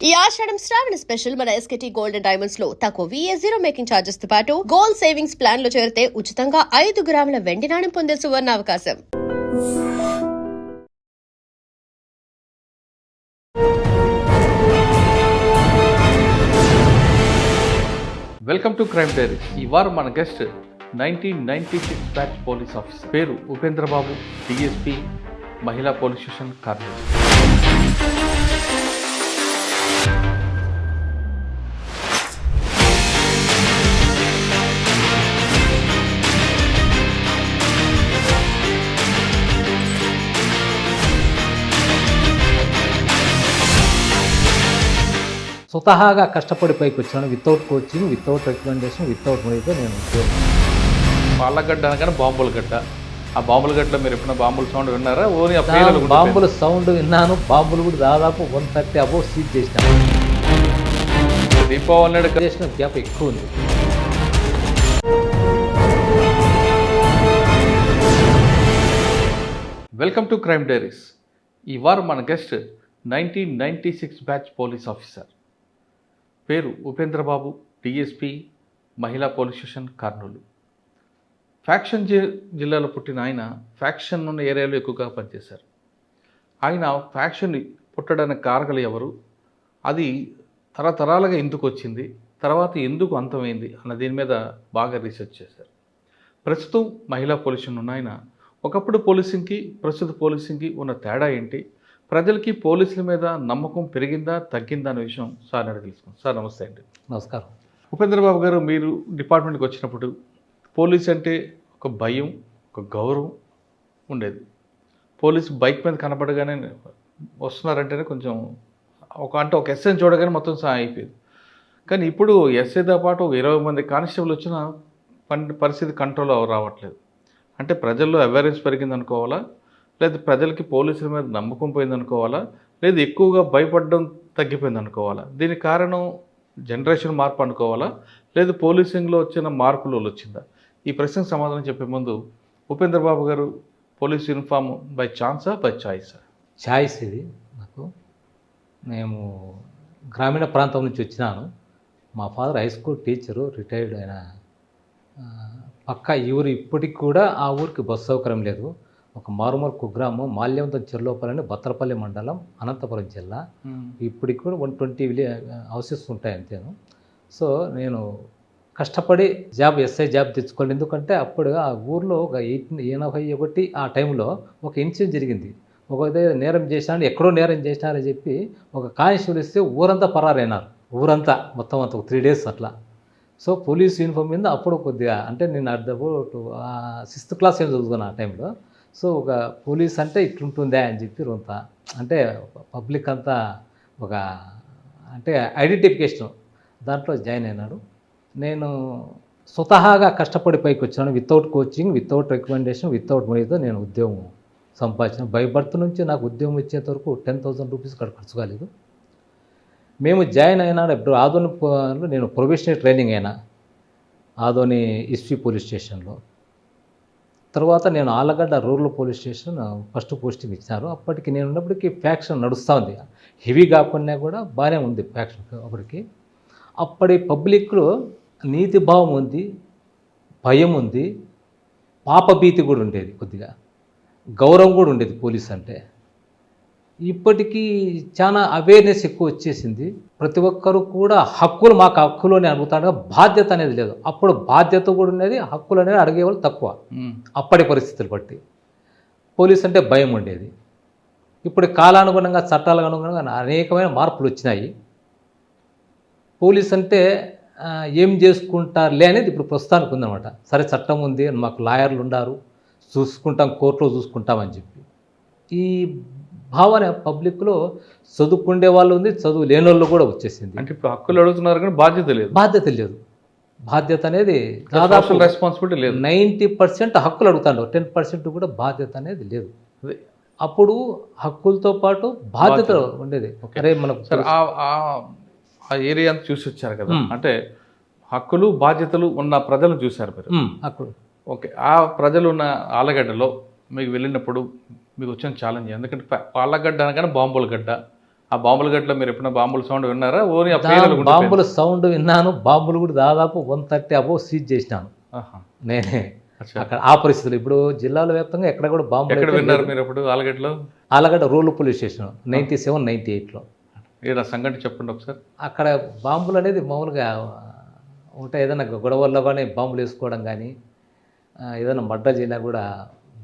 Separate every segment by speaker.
Speaker 1: ఈ ఆషాఢం శ్రావణ స్పెషల్ మన ఎస్కేటీ gold and diamonds లో తక్కువ VA0 మేకింగ్ ఛార్జెస్ తో పాటు గోల్డ్ సేవింగ్స్ ప్లాన్ లో చేరితే ఉచితంగా 5 గ్రాముల వెండి నాణెం పొందే సువర్ణ అవకాశం.
Speaker 2: Welcome to crime diaries. ఈ వారం మన గెస్ట్ 1996 బ్యాచ్ పోలీస్ ఆఫీసర్, పేరు ఉపేంద్రబాబు, DSP, మహిళా పోలీస్ స్టేషన్, కర్నూలు.
Speaker 3: స్వతహాగా కష్టపడి పైకి వచ్చాను. Without coaching, without recommendation, without మనీతో నేను
Speaker 2: పాలగడ్డ అనగానే బాంబుల గడ్డ. ఆ బాంబుల గడ్డలో మీరు ఎప్పుడైనా బాంబుల సౌండ్ విన్నారా? ఓన్లీ
Speaker 3: బాంబుల సౌండ్ విన్నాను. బాంబులు కూడా దాదాపు 130 అబోవ్ సీజ్ చేసినాను.
Speaker 2: దీపావళి
Speaker 3: చేసిన గ్యాప్ ఎక్కువ ఉంది.
Speaker 2: Welcome to crime diaries. ఈ వారం మన గెస్ట్ 1996 బ్యాచ్ పోలీస్ ఆఫీసర్, పేరు ఉపేంద్రబాబు, DSP, మహిళా పోలీస్ స్టేషన్, కర్నూలు. ఫ్యాక్షన్ జిల్లాలో పుట్టిన ఆయన ఫ్యాక్షన్ ఉన్న ఏరియాలో ఎక్కువగా పనిచేశారు. ఆయన ఫ్యాక్షన్ పుట్టడానికి కారకులు ఎవరు, అది తరతరాలుగా ఎందుకు వచ్చింది, తర్వాత ఎందుకు అంతమైంది అన్న దీని మీద బాగా రీసెర్చ్ చేశారు. ప్రస్తుతం మహిళా పోలీస్ స్టేషన్ ఉన్న ఆయన ఒకప్పుడు పోలీసింగ్కి ప్రస్తుత పోలీసింగ్కి ఉన్న తేడా ఏంటి, ప్రజలకి పోలీసుల మీద నమ్మకం పెరిగిందా తగ్గిందా అనే విషయం సార్ అడిగి తెలుసుకుందాం. సార్ నమస్తే అండి.
Speaker 3: నమస్కారం.
Speaker 2: ఉపేంద్రబాబు గారు, మీరు డిపార్ట్మెంట్కి వచ్చినప్పుడు పోలీస్ అంటే ఒక భయం, ఒక గౌరవం ఉండేది. పోలీసు బైక్ మీద కనపడగానే వస్తున్నారంటేనే కొంచెం ఒక ఎస్ఐని చూడగానే మొత్తం సాయం అయిపోయేది. కానీ ఇప్పుడు ఎస్ఐతో పాటు ఒక 20 మంది కానిస్టేబుల్ వచ్చిన పరిస్థితి కంట్రోల్ రావట్లేదు. అంటే ప్రజల్లో అవేర్నెస్ పెరిగింది అనుకోవాలా, లేదా ప్రజలకి పోలీసుల మీద నమ్మకం పోయింది అనుకోవాలా, లేదా ఎక్కువగా భయపడడం తగ్గిపోయింది అనుకోవాలా? దీనికి కారణం జనరేషన్ మార్పు అనుకోవాలా, లేదా పోలీసింగ్లో వచ్చిన మార్పులు వచ్చిందా? ఈ ప్రశ్నకు సమాధానం చెప్పే ముందు, ఉపేంద్రబాబు గారు పోలీస్ యూనిఫామ్ బై ఛాన్సా బై చాయిసా?
Speaker 3: చాయిస్ ఇది నాకు. మేము గ్రామీణ ప్రాంతం నుంచి వచ్చినాను. మా father high school teacher, retired అయిన. పక్క ఈ ఊరు ఇప్పటికి కూడా ఆ ఊరికి బస్సు సౌకర్యం లేదు. ఒక మారుమూల కుగ్రామం మాల్యవంతం చెర్లోపల్లి, బత్తలపల్లి మండలం, అనంతపురం జిల్లా. ఇప్పటికి కూడా 120 హౌసెస్ ఉంటాయి అంతేను. సో నేను కష్టపడి ఎస్ఐ జాబ్ తెచ్చుకోవాలి. ఎందుకంటే అప్పుడు ఆ ఊర్లో ఒక 81 ఆ టైంలో ఒక ఇన్సిడెంట్ జరిగింది. ఒకదే నేరం చేసినాడు, ఎక్కడో నేరం చేసినారని చెప్పి ఒక కానిస్టేబుల్ ఇస్తే ఊరంతా పరారైనారు. ఊరంతా మొత్తం అంతా 3 days అట్లా. సో పోలీస్ యూనిఫామ్ మీద అప్పుడు కొద్దిగా, అంటే నేను 6th క్లాస్ ఏం చదువుకున్నాను ఆ టైంలో. సో ఒక పోలీస్ అంటే ఇట్లుంటుందా అని చెప్పి రొంత, అంటే పబ్లిక్ అంతా ఒక అంటే ఐడెంటిఫికేషన్ దాంట్లో జాయిన్ అయినాడు. నేను స్వతహాగా కష్టపడి పైకి వచ్చాను. Without coaching, without recommendation, without మనీతో నేను ఉద్యోగం సంపాదించిన. బై బర్త్ నుంచి నాకు ఉద్యోగం వచ్చేంత వరకు 10,000 రూపీస్ ఖర్చు కాలేదు. మేము జాయిన్ అయినా ఇప్పుడు ఆదోనిలో నేను ప్రొబేషనరీ ట్రైనింగ్ అయినా ఆదోని ఎస్పీ పోలీస్ స్టేషన్లో. తర్వాత నేను Allagadda rural police station first posting ఇచ్చినారు. అప్పటికి నేను ఉన్నప్పటికీ ఫ్యాక్షన్ నడుస్తూ ఉంది. హెవీ కాకుండా కూడా బాగానే ఉంది ఫ్యాక్షన్ అప్పటికి. అప్పటి పబ్లిక్లో నీతి భావం ఉంది, భయం ఉంది, పాపభీతి కూడా ఉండేది, కొద్దిగా గౌరవం కూడా ఉండేది పోలీస్ అంటే. ఇప్పటికీ చాలా అవేర్నెస్ ఎక్కువ వచ్చేసింది. ప్రతి ఒక్కరు కూడా హక్కులు, మాకు హక్కులు అని అడుగుతాడు, బాధ్యత అనేది లేదు. అప్పుడు బాధ్యత కూడా ఉండేది, హక్కులు అనేది అడిగేవాళ్ళు తక్కువ. అప్పటి పరిస్థితులు బట్టి పోలీస్ అంటే భయం ఉండేది. ఇప్పుడు కాలానుగుణంగా, చట్టాలకు అనుగుణంగా అనేకమైన మార్పులు వచ్చినాయి. పోలీస్ అంటే ఏం చేసుకుంటారులే అనేది ఇప్పుడు ప్రస్తుతానికి ఉందన్నమాట. సరే చట్టం ఉంది, మాకు లాయర్లు ఉన్నారు, చూసుకుంటాం, కోర్టులో చూసుకుంటామని చెప్పి ఈ భావన పబ్లిక్లో చదువుకుండే వాళ్ళు ఉంది, చదువు లేని వాళ్ళు కూడా వచ్చేసింది.
Speaker 2: అంటే ఇప్పుడు హక్కులు అడుగుతున్నారు కానీ బాధ్యత లేదు.
Speaker 3: బాధ్యత అనేది దాదాపు
Speaker 2: రెస్పాన్సిబిలిటీ లేదు.
Speaker 3: 90% హక్కులు అడుగుతాడు, 10% కూడా బాధ్యత అనేది లేదు. అప్పుడు హక్కులతో పాటు బాధ్యత ఉండేది. అరే మనకు
Speaker 2: సార్ ఆ ఏరియా అంతా చూసి వచ్చారు కదా, అంటే హక్కులు బాధ్యతలు ఉన్న ప్రజలను చూశారు మీరు.
Speaker 3: హక్కులు
Speaker 2: ఓకే. ఆ ప్రజలు ఉన్న ఆలగడ్డలో మీకు వెళ్ళినప్పుడు మీకు వచ్చిన ఛాలెంజ్, ఎందుకంటే పాలగడ్డ అనగానే బాంబుల గడ్డ, ఆ బాంబుల గట్లో మీరు ఎప్పుడైనా బాంబుల సౌండ్ విన్నారా? ఓన్లీ ఆ పేర్లు గుర్తుపెట్టుకోండి.
Speaker 3: బాంబుల సౌండ్ విన్నాను. బాంబులు కూడా దాదాపు 130 అబోవ్ సీజ్ చేసినాను
Speaker 2: ఆహా.
Speaker 3: నేనే.
Speaker 2: అచ్చా.
Speaker 3: అక్కడ ఆ పరిస్థితులు ఇప్పుడు జిల్లాల వ్యాప్తంగా ఎక్కడ కూడా బాంబులు
Speaker 2: ఎక్కడ
Speaker 3: అయితే
Speaker 2: విన్నారు
Speaker 3: లేదు.
Speaker 2: మీరు అప్పుడు ఆలగడ్డలో?
Speaker 3: ఆలగడ్డ రూరల్ పోలీస్ స్టేషన్ 97, 98లో.
Speaker 2: ఈడ సంఘటన చెప్పండి ఒకసారి.
Speaker 3: అక్కడ బాంబులు అనేది మామూలుగా ఉంటాయి. ఏదైనా గొడవల్లో కానీ బాంబులు వేసుకోవడం కానీ ఏదైనా మర్డర్ చేసినా కూడా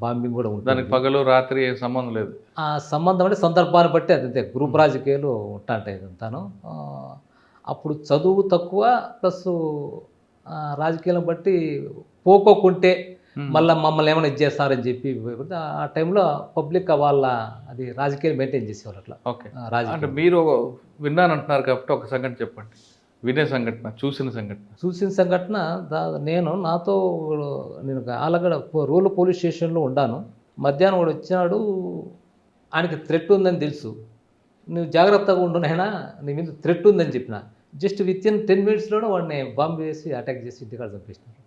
Speaker 3: బాంబింగ్ కూడా ఉంటుంది.
Speaker 2: దానికి పగలు రాత్రి ఏం సంబంధం లేదు.
Speaker 3: ఆ సంబంధం అంటే సందర్భాన్ని బట్టి అదంతే గ్రూప్ రాజకీయాలు ఉంటాయి ఇదంతాను. అప్పుడు చదువు తక్కువ ప్లస్ రాజకీయాలను బట్టి పోకోకుంటే మళ్ళీ మమ్మల్ని ఏమైనా ఇచ్చేస్తారని చెప్పి ఆ టైంలో పబ్లిక్ వాళ్ళ అది రాజకీయాలు మెయింటైన్ చేసేవాళ్ళు అట్లా.
Speaker 2: ఓకే. అంటే
Speaker 3: రాజకీయం
Speaker 2: మీరు విన్నానంటున్నారు కాబట్టి ఒక సంఘటన చెప్పండి. వినే సంఘటన, చూసిన సంఘటన.
Speaker 3: చూసిన సంఘటన నేను ఆలగడ రూరల్ పోలీస్ స్టేషన్లో ఉన్నాను. మధ్యాహ్నం వాడు వచ్చినాడు. ఆయనకి థ్రెట్ ఉందని తెలుసు. నువ్వు జాగ్రత్తగా ఉండు నాయనా, నీ మీద థ్రెట్ ఉందని చెప్పిన. జస్ట్ విత్ ఇన్ 10 మినిట్స్లోనే వాడిని బాంబు వేసి అటాక్ చేసి ఇంటికాడ చంపేసినారు.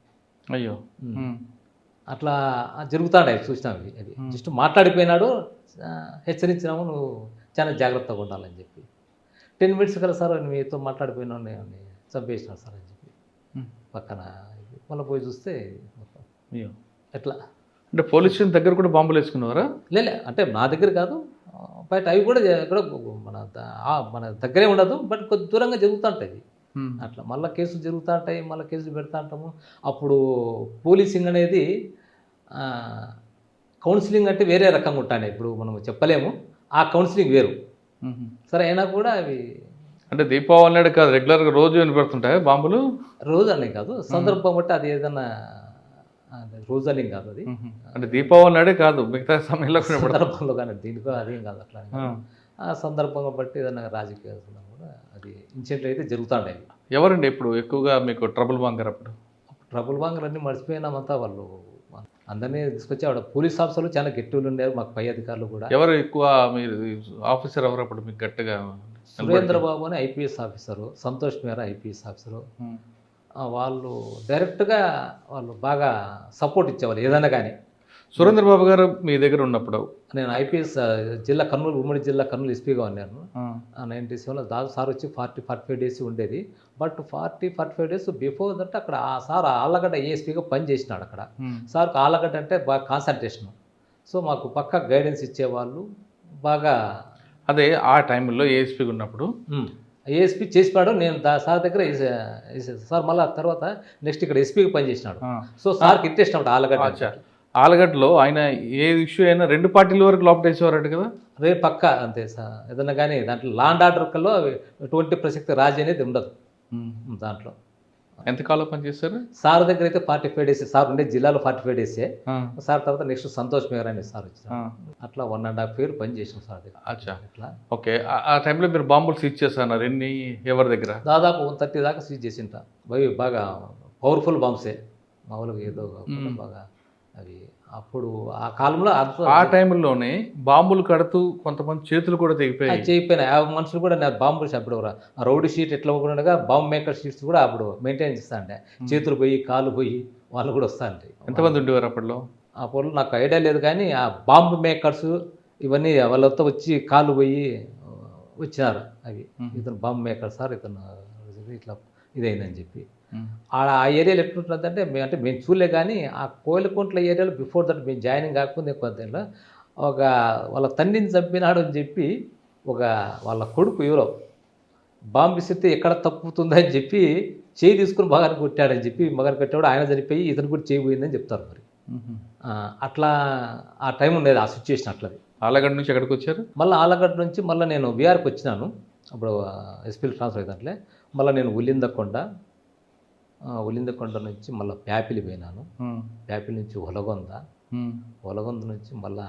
Speaker 2: అయ్యో.
Speaker 3: అట్లా జరుగుతాడు చూసినాం. అది జస్ట్ మాట్లాడిపోయినాడు, హెచ్చరించినాము నువ్వు చాలా జాగ్రత్తగా ఉండాలని చెప్పి. 10 మినిట్స్ కల్లా సార్ మీతో మాట్లాడిపోయినా చంపేసినాడు సార్ అని చెప్పి పక్కన. మళ్ళీ పోయి చూస్తే
Speaker 2: అయ్యో.
Speaker 3: ఎట్లా
Speaker 2: అంటే పోలీస్ స్టేషన్ దగ్గర కూడా బాంబులు వేసుకున్నారా?
Speaker 3: లేలే, అంటే నా దగ్గర కాదు, బట్ అవి కూడా ఎక్కడ మన దగ్గరే ఉండదు, బట్ కొద్ది దూరంగా జరుగుతుంటాయి అట్లా. మళ్ళీ కేసులు జరుగుతూ ఉంటాయి, మళ్ళీ కేసులు పెడతా ఉంటాము. అప్పుడు పోలీసింగ్ అనేది కౌన్సిలింగ్ అంటే వేరే రకంగా ఉంటాయి. ఇప్పుడు మనం చెప్పలేము, ఆ కౌన్సిలింగ్ వేరు. సరే అయినా కూడా అవి
Speaker 2: అంటే దీపావళి నాడు కాదు, రెగ్యులర్గా రోజు వినపడుతుంటాయి బాంబులు?
Speaker 3: రోజు అనే కాదు, సందర్భం బట్టి అది ఏదన్నా రోజు అని కాదు. అది
Speaker 2: అంటే దీపావళి నాడే కాదు, మిగతా సమయంలో కూడా
Speaker 3: సందర్భంలో కానీ దీనికో అదేం కాదు అట్లా. ఆ సందర్భంగా బట్టి ఏదైనా రాజకీయ కూడా అది ఇన్సిడెంట్లు అయితే జరుగుతుంటాయి.
Speaker 2: ఎవరండి ఇప్పుడు ఎక్కువగా మీకు ట్రబుల్ బాంగర్? అప్పుడు
Speaker 3: ట్రబుల్ బాంగర్ అన్నీ మర్చిపోయినామంతా. వాళ్ళు అందరినీ తీసుకొచ్చి ఆవిడ పోలీస్ ఆఫీసర్లు చాలా గట్టిగా ఉండేవారు, మాకు పై అధికారులు కూడా.
Speaker 2: ఎవరు ఎక్కువ మీరు ఆఫీసర్ ఎవరు అప్పుడు మీకు గట్టిగా?
Speaker 3: సురేంద్రబాబు అని ఐపీఎస్ ఆఫీసరు, సంతోష్ మేరా ఐపీఎస్ ఆఫీసరు. వాళ్ళు డైరెక్ట్గా వాళ్ళు బాగా సపోర్ట్ ఇచ్చేవాళ్ళు ఏదైనా కానీ.
Speaker 2: సురేంద్రబాబు గారు మీ దగ్గర ఉన్నప్పుడు
Speaker 3: నేను ఐపీఎస్ జిల్లా కర్నూలు, ఉమ్మడి జిల్లా కర్నూలు ఎస్పీగా ఉన్నాను. 97లో దాదాపు సార్ వచ్చి 40-45 డేస్ ఉండేది. బట్ 40-45 డేస్ బిఫోర్ దట్ అక్కడ ఆ సార్ ఆళ్ళగడ్డ ఏఎస్పీగా పనిచేసినాడు అక్కడ. సార్కి ఆళ్ళగడ్డ అంటే బాగా కాన్సన్ట్రేషన్. సో మాకు పక్కా గైడెన్స్ ఇచ్చేవాళ్ళు బాగా.
Speaker 2: అదే ఆ టైంలో ఏఎస్పీగా ఉన్నప్పుడు
Speaker 3: ఏఎస్పీ చేసినాడు. నేను సార్ దగ్గర సార్ మళ్ళీ తర్వాత నెక్స్ట్ ఇక్కడ ఎస్పీగా పనిచేసినాడు. సో సార్కి ఇంట్రెస్ట్ అన్నమాట ఆళ్ళగడ్డ.
Speaker 2: ఆలగడ్డలో ఆయన ఏ ఇష్యూ అయినా 2 పార్టీల వరకు లోపటేసేవారట కదా?
Speaker 3: రేపు పక్క అంతే సార్. ఏదన్నా కానీ దాంట్లో లా అండ్ ఆర్డర్ కల్లో ఎటువంటి ప్రసక్తి రాజీ అనేది ఉండదు దాంట్లో.
Speaker 2: ఎంతకాలం పనిచేస్తారు
Speaker 3: సార్ దగ్గర అయితే 45 డేస్. సార్ ఉండే జిల్లాలో 45 డేసే. సార్ తర్వాత నెక్స్ట్ సంతోష్ మేర అనే సార్ వచ్చారు. అట్లా 1.5 year పని చేసాం సార్ దగ్గర.
Speaker 2: అచ్చా.
Speaker 3: అట్లా
Speaker 2: ఓకే. ఆ టైంలో మీరు బాంబులు సీజ్ చేస్తున్నారు ఎన్ని, ఎవరి దగ్గర?
Speaker 3: దాదాపు 130 దాకా సీజ్ చేసింటా. బాగా పవర్ఫుల్ బాంబ్సే, మామూలుగా ఏదో బాగా అవి. అప్పుడు ఆ కాలంలో
Speaker 2: ఆ టైంలోనే బాంబులు కడుతూ కొంతమంది చేతులు కూడా
Speaker 3: చేయిపోయినాయి. ఆ మనుషులు కూడా బాంబులు అప్పుడు రౌడీ షీట్ ఎట్లా ఉండగా బాంబు మేకర్ షీట్స్ కూడా అప్పుడు మెయింటైన్ చేస్తా అంటే చేతులు పోయి కాలు పోయి వాళ్ళు కూడా వస్తా అంటే.
Speaker 2: ఎంతమంది ఉండేవారు అప్పట్లో?
Speaker 3: అప్పుడు నాకు ఐడియా లేదు కానీ ఆ బాంబు మేకర్స్ ఇవన్నీ వాళ్ళతో వచ్చి కాలు పోయి వచ్చినారు. అవి ఇతను బాంబు మేకర్ సార్, ఇతను ఇట్లా ఇదైందని చెప్పి. ఆ ఏరియాలో ఎట్లుంటుందంటే మేము చూడలే కానీ ఆ కోయిలకుంట్ల ఏరియాలో బిఫోర్ దట్ మేము జాయినింగ్ కాకుండా కొంత ఒక వాళ్ళ తండ్రిని చంపినాడు అని చెప్పి వాళ్ళ కొడుకు ఎవరో బాంబు విసిరితే ఎక్కడ తప్పుతుందని చెప్పి చేయి తీసుకుని మగాన్ని కొట్టాడని చెప్పి మగాన్ని కొట్టాడు. ఆయన చనిపోయి ఇతను కూడా చేయి పోయిందని చెప్తారు. మరి అట్లా ఆ టైం ఉండేది, ఆ సిచ్యువేషన్ అట్లది.
Speaker 2: ఆలగడ్డ నుంచి ఎక్కడికి వచ్చారు?
Speaker 3: మళ్ళీ ఆలగడ్డ నుంచి మళ్ళీ నేను బీఆర్కి వచ్చినాను. అప్పుడు ఎస్పీలు ట్రాన్స్ఫర్ అవుతుంటే మళ్ళీ నేను ఉలిందకొండ నుంచి మళ్ళీ ప్యాపిలి పోయినాను. ప్యాపిలి నుంచి ఒలగొంద నుంచి మళ్ళా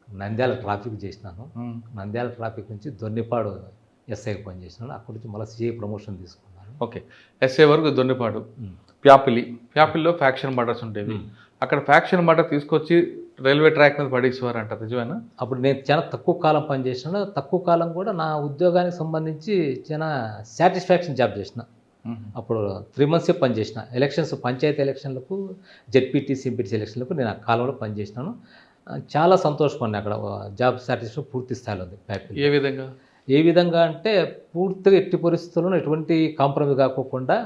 Speaker 3: నంద్యాల ట్రాఫిక్ చేసినాను. నంద్యాల ట్రాఫిక్ నుంచి దొన్నిపాడు ఎస్ఐకి పని చేసినాను. అక్కడి నుంచి మళ్ళీ సిఐ ప్రమోషన్ తీసుకున్నాను.
Speaker 2: ఓకే. ఎస్ఐ వరకు దొన్నిపాడు. ప్యాపిల్లో ఫ్యాక్షన్ మర్డర్స్ ఉండేవి. అక్కడ ఫ్యాక్షన్ మర్డర్ తీసుకొచ్చి రైల్వే ట్రాక్ మీద పడేసేవారు అంట, నిజమేనా?
Speaker 3: అప్పుడు నేను చాలా తక్కువ కాలం పనిచేసినాను. తక్కువ కాలం కూడా నా ఉద్యోగానికి సంబంధించి చాలా సాటిస్ఫాక్షన్ జాబ్ చేసిన. అప్పుడు 3 months పనిచేసిన. ఎలక్షన్స్, పంచాయతీ ఎలక్షన్లకు, జెడ్పీటీసీ, ఎంపీటీసీ ఎలక్షన్లకు నేను ఆ కాలంలో పనిచేసినాను. చాలా సంతోషపడినా. అక్కడ జాబ్ సాటిస్ఫాక్షన్ పూర్తి స్థాయిలో ఉంది. ప్యాపిల్
Speaker 2: ఏ విధంగా?
Speaker 3: ఏ విధంగా అంటే పూర్తిగా ఎట్టి పరిస్థితుల్లో ఎటువంటి కాంప్రమైజ్ కాకోకుండా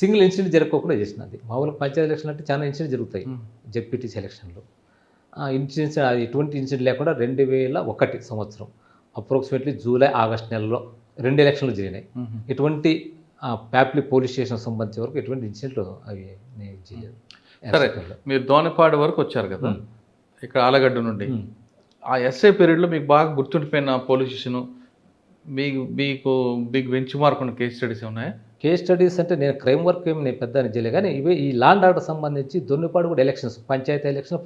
Speaker 3: సింగిల్ ఇన్సిడెంట్ జరగకుండా చేసినది. మామూలుగా పంచాయతీ ఎలక్షన్ అంటే చాలా ఇన్సిడెంట్ జరుగుతాయి జెడ్పీటీసీ ఎలక్షన్లో. ఆ ఇన్సిడెంట్స్ ఎటువంటి ఇన్సిడెంట్ లేకుండా 2001 సంవత్సరం అప్రాక్సిమేట్లీ జూలై ఆగస్ట్ నెలలో 2 ఎలక్షన్లు జరిగినాయి. ఎటువంటి ప్యాప్లీ పోలీస్ స్టేషన్ సంబంధించే వరకు ఎటువంటి ఇన్సిడెంట్లు అవి నేను చేయలేదు.
Speaker 2: సరే, మీరు దోనపాడు వరకు వచ్చారు కదా, ఇక్కడ ఆలగడ్డ నుండి. ఆ ఎస్ఐ పీరియడ్లో మీకు బాగా గుర్తుండిపోయిన పోలీస్ స్టేషను, మీకు బెంచ్ మార్క్ ఉన్న కేస్ స్టడీస్ ఉన్నాయా?
Speaker 3: కేస్ స్టడీస్ అంటే నేను క్రైమ్ వర్క్ ఏమి నేను పెద్ద చేయలేదు, కానీ ఇవే ఈ లా అండ్ ఆర్డర్ సంబంధించి దొన్నిపాడు కూడా ఎలక్షన్స్, పంచాయతీ ఎలక్షన్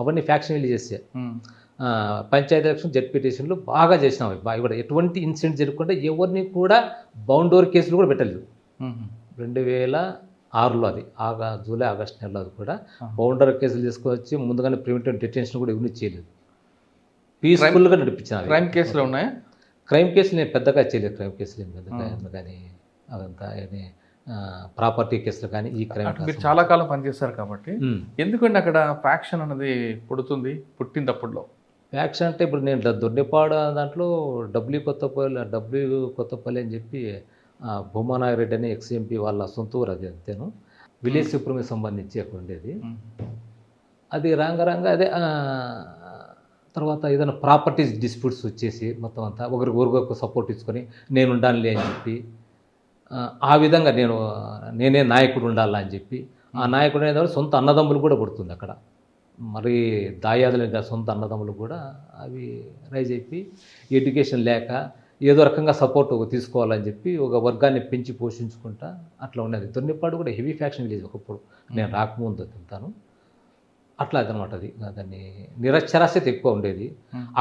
Speaker 3: అవన్నీ ఫ్యాక్షన్ చేసే పంచాయతీ ఎలక్షన్ జెడ్పీటీషన్లు బాగా చేసినాం. ఇక్కడ ఎటువంటి ఇన్సిడెంట్ జరగకుండా ఎవరిని కూడా బౌండోర్ కేసులు కూడా పెట్టలేదు. 2006లో అది జూలై ఆగస్ట్ నెలలో అది కూడా బౌండర్ కేసులు తీసుకొచ్చి ముందుగానే ప్రివెంటివ్ డిటెన్షన్ కూడా ఎవరిని చేయలేదు. పీస్ఫుల్గా నడిపించాను.
Speaker 2: క్రైమ్ కేసులు ఉన్నాయా?
Speaker 3: క్రైమ్ కేసులు నేను పెద్దగా చేయలేదు. క్రైమ్ కేసులు ఏం పెద్దగా కానీ అదంతా ప్రాపర్టీ కేసులు కానీ ఈ క్రైమ్.
Speaker 2: మీరు చాలా కాలం పనిచేస్తారు కాబట్టి ఎందుకంటే అక్కడ ఫ్యాక్షన్ అనేది పుట్టింది అప్పుడులో.
Speaker 3: ఫ్యాక్షన్ అంటే ఇప్పుడు నేను దొడ్డిపాడు దాంట్లో డబ్ల్యూ కొత్తపల్లి అని చెప్పి భూమానాయరెడ్డి అని ఎక్స్ఎంపీ వాళ్ళ సొంత ఊరు, అది అంతేను విలేజ్ సుప్రీంకి సంబంధించి అక్కడ ఉండేది. అది రాంగ అదే తర్వాత ఏదైనా ప్రాపర్టీస్ డిస్ప్యూట్స్ వచ్చేసి మొత్తం అంతా ఒకరికి సపోర్ట్ ఇచ్చుకొని నేను ఉండాలి అని చెప్పి ఆ విధంగా నేనే నాయకుడు ఉండాలా అని చెప్పి ఆ నాయకుడు అనేది సొంత అన్నదమ్ములు కూడా పుడుతుంది అక్కడ. మరి దాయాదులు సొంత అన్నదమ్ములు కూడా అవి రైజ్ అయిపోయి ఎడ్యుకేషన్ లేక ఏదో రకంగా సపోర్ట్ తీసుకోవాలని చెప్పి ఒక వర్గాన్ని పెంచి పోషించుకుంటా అట్లా ఉన్నది. దొన్నిపాడు కూడా హెవీ ఫ్యాక్షన్ విలేజ్ ఒకప్పుడు నేను రాకముందు తింటాను అట్లా అదనమాట. అది దాన్ని నిరక్షరాస్యత ఎక్కువ ఉండేది.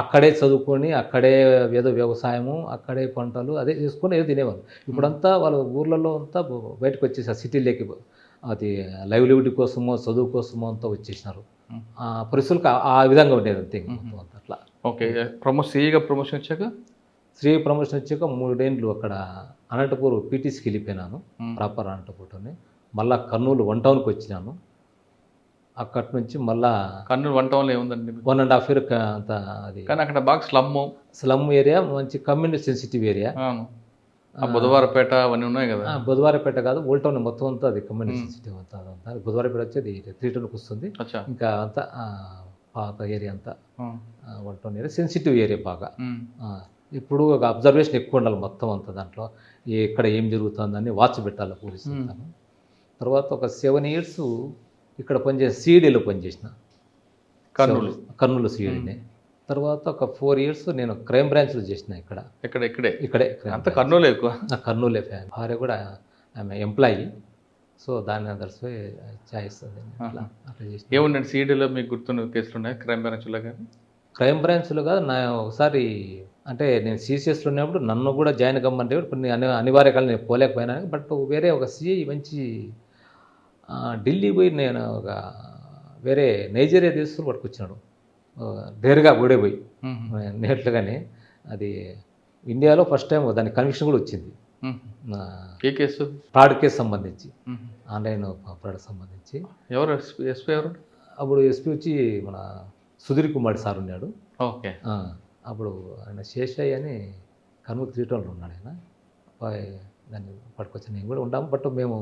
Speaker 3: అక్కడే చదువుకొని అక్కడే ఏదో వ్యవసాయము అక్కడే పంటలు అదే చేసుకొని ఏదో తినేవారు. ఇప్పుడంతా వాళ్ళ ఊర్లలో అంతా బయటకు వచ్చేసారు, సిటీలోకి అది లైవ్లీవుడ్ కోసమో చదువు కోసమో అంతా వచ్చేసినారు. పరిస్థితులకు ఆ విధంగా ఉండేది అంతే అంతా అట్లా.
Speaker 2: ఓకే, ప్రమోషన్ వచ్చాక
Speaker 3: ప్రమోషన్ వచ్చాక 3 ఏళ్ళు అక్కడ అనంతపూర్ పీటీసీకి వెళ్ళిపోయినాను, ప్రాపర్ అనంతపూర్లోనే. మళ్ళీ కర్నూలు 1 టౌన్కి వచ్చినాను. అక్కడి నుంచి మళ్ళా
Speaker 2: కర్నూలు 1 టౌన్లో ఏముందండి?
Speaker 3: 1.5 year అంతా అది.
Speaker 2: కానీ అక్కడ బాగా స్లమ్
Speaker 3: ఏరియా, మంచి కమ్యూనిటీ సెన్సిటివ్ ఏరియా.
Speaker 2: బుధవారపేట అవన్నీ ఉన్నాయి కదా.
Speaker 3: బుధవారపేట కాదు, ఓల్డ్ టౌన్ మొత్తం అంతా అది కమ్యూనిటీ సెన్సిటివ్ అంతా. అదంతా బుధవారపేట వచ్చేది 3 టౌన్కి వస్తుంది. ఇంకా అంతా పాత ఏరియా అంతా 1 టౌన్ ఏరియా, సెన్సిటివ్ ఏరియా బాగా. ఇప్పుడు ఒక అబ్జర్వేషన్ ఎక్కువ ఉండాలి మొత్తం అంతా. దాంట్లో ఎక్కడ ఏం జరుగుతుందని వాచ్ పెట్టాలి పోలీసు. తర్వాత ఒక 7 years ఇక్కడ పనిచేసి సిఐడిలో పనిచేసిన, కర్నూలు సిఐడిని. తర్వాత ఒక 4 years నేను క్రైమ్ బ్రాంచ్లో చేసిన ఇక్కడే.
Speaker 2: అంత కర్నూలు ఎక్కువ.
Speaker 3: కర్నూలే భార్య కూడా ఆమె ఎంప్లాయీ, సో దాన్ని అందరితో చాయిస్ అట్లా చేసిన.
Speaker 2: ఏముండండి సిఐడిలో మీకు గుర్తున్న కేసులు ఉన్నాయి క్రైమ్ బ్రాంచ్లో? కానీ
Speaker 3: క్రైమ్ బ్రాంచ్లుగా ఒకసారి అంటే నేను సిసిఎస్లో ఉన్నప్పుడు నన్ను కూడా జాయిన్ కమ్మంటే కొన్ని అనివార్య కాలం నేను పోలేకపోయినా. బట్ వేరే ఒక సిఐ మంచి ఢిల్లీ పోయి నేను ఒక వేరే నైజీరియా దేశంలో పట్టుకొచ్చినాడు, డేరుగా ఓడిపోయి నేట్లుగానే. అది ఇండియాలో ఫస్ట్ టైం దాని కన్విక్షన్ కూడా వచ్చింది.
Speaker 2: ఏ కేసు?
Speaker 3: ఫ్రాడ్ కేసు సంబంధించి, ఆన్లైన్ ఫ్రాడ్ సంబంధించి.
Speaker 2: ఎవరు ఎస్పీ? ఎవరు
Speaker 3: అప్పుడు ఎస్పీ వచ్చి మన సుధీర్ కుమార్ సార్ ఉన్నాడు.
Speaker 2: ఓకే.
Speaker 3: అప్పుడు ఆయన శేషయ్య అని కర్నూలు 3 టౌన్లో ఉన్నాడు ఆయన. దాన్ని పట్టుకొచ్చి నేను కూడా ఉంటాము, బట్ మేము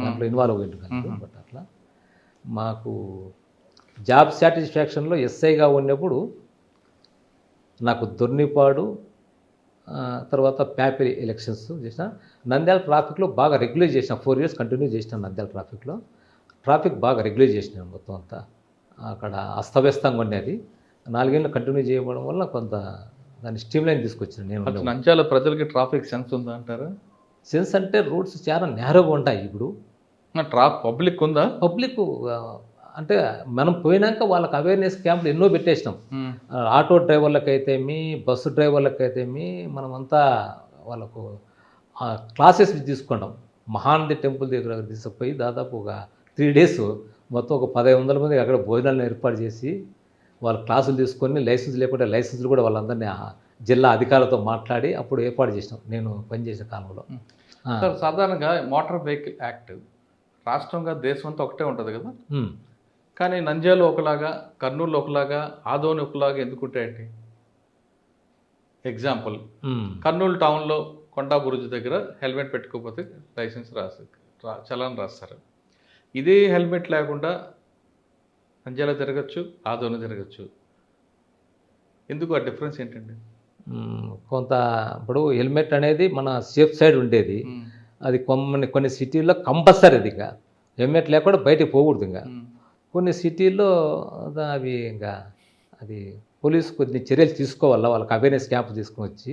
Speaker 3: దాంట్లో ఇన్వాల్వ్ అయ్యింది. బట్ అట్లా మాకు జాబ్ సాటిస్ఫాక్షన్లో ఎస్ఐగా ఉన్నప్పుడు నాకు దొర్నిపాడు తర్వాత ప్యాపిరి ఎలక్షన్స్ చేసిన. నంద్యాల ట్రాఫిక్లో బాగా రెగ్యులేట్ చేసిన, 4 years కంటిన్యూ చేసిన. నంద్యాల ట్రాఫిక్ బాగా రెగ్యులేట్ చేసినాను మొత్తం అంతా. అక్కడ అస్తవ్యస్తంగా ఉండేది. 4 ఏళ్ళు కంటిన్యూ చేయడం వల్ల కొంత దాన్ని స్ట్రీమ్లైన్ తీసుకొచ్చాను నేను.
Speaker 2: నంద్యాల ప్రజలకి ట్రాఫిక్ సెన్స్ ఉందా అంటారా?
Speaker 3: సెన్స్ అంటే రూట్స్ చాలా నేరోగా ఉంటాయి. ఇప్పుడు
Speaker 2: పబ్లిక్ ఉందా?
Speaker 3: పబ్లిక్ అంటే మనం పోయినాక వాళ్ళకి అవేర్నెస్ క్యాంపులు ఎన్నో పెట్టేసినాం. ఆటో డ్రైవర్లకైతేమి, బస్సు డ్రైవర్లకైతేమి మనమంతా వాళ్ళకు క్లాసెస్ తీసుకుంటాం. మహానంది టెంపుల్ దగ్గర తీసుకుపోయి దాదాపు ఒక 3 days మొత్తం ఒక 1500 మంది అక్కడ భోజనాలను ఏర్పాటు చేసి వాళ్ళ క్లాసులు తీసుకొని, లైసెన్స్ లేకుంటే లైసెన్స్లు కూడా వాళ్ళందరినీ జిల్లా అధికారులతో మాట్లాడి అప్పుడు ఏర్పాటు చేసినాం నేను పనిచేసిన కాలంలో.
Speaker 2: సాధారణంగా మోటార్ వెహికల్ యాక్ట్ రాష్ట్రంగా దేశం అంతా ఒకటే ఉంటుంది కదా, కానీ నంద్యాల ఒకలాగా, కర్నూలు ఒకలాగా, ఆదోని ఒకలాగా ఎందుకు ఉంటాయండి? ఎగ్జాంపుల్
Speaker 3: ఉమ్,
Speaker 2: కర్నూలు టౌన్లో కొండా బురుజు దగ్గర హెల్మెట్ పెట్టుకోకపోతే లైసెన్స్ చలాన్ రాస్తారు. ఇదే హెల్మెట్ లేకుండా నంద్యాల తిరగచ్చు, ఆదోని తిరగచ్చు. ఎందుకు ఆ డిఫరెన్స్ ఏంటండి?
Speaker 3: కొంత ఇప్పుడు హెల్మెట్ అనేది మన సేఫ్ సైడ్ ఉండేది. అది కొన్ని సిటీల్లో కంపల్సరీ అది. ఇంకా హెల్మెట్ లేకుండా బయటికి పోకూడదు. ఇంకా కొన్ని సిటీల్లో అవి ఇంకా అది పోలీసు కొన్ని చర్యలు తీసుకోవాలా, వాళ్ళకి అవేర్నెస్ క్యాంప్ తీసుకొని వచ్చి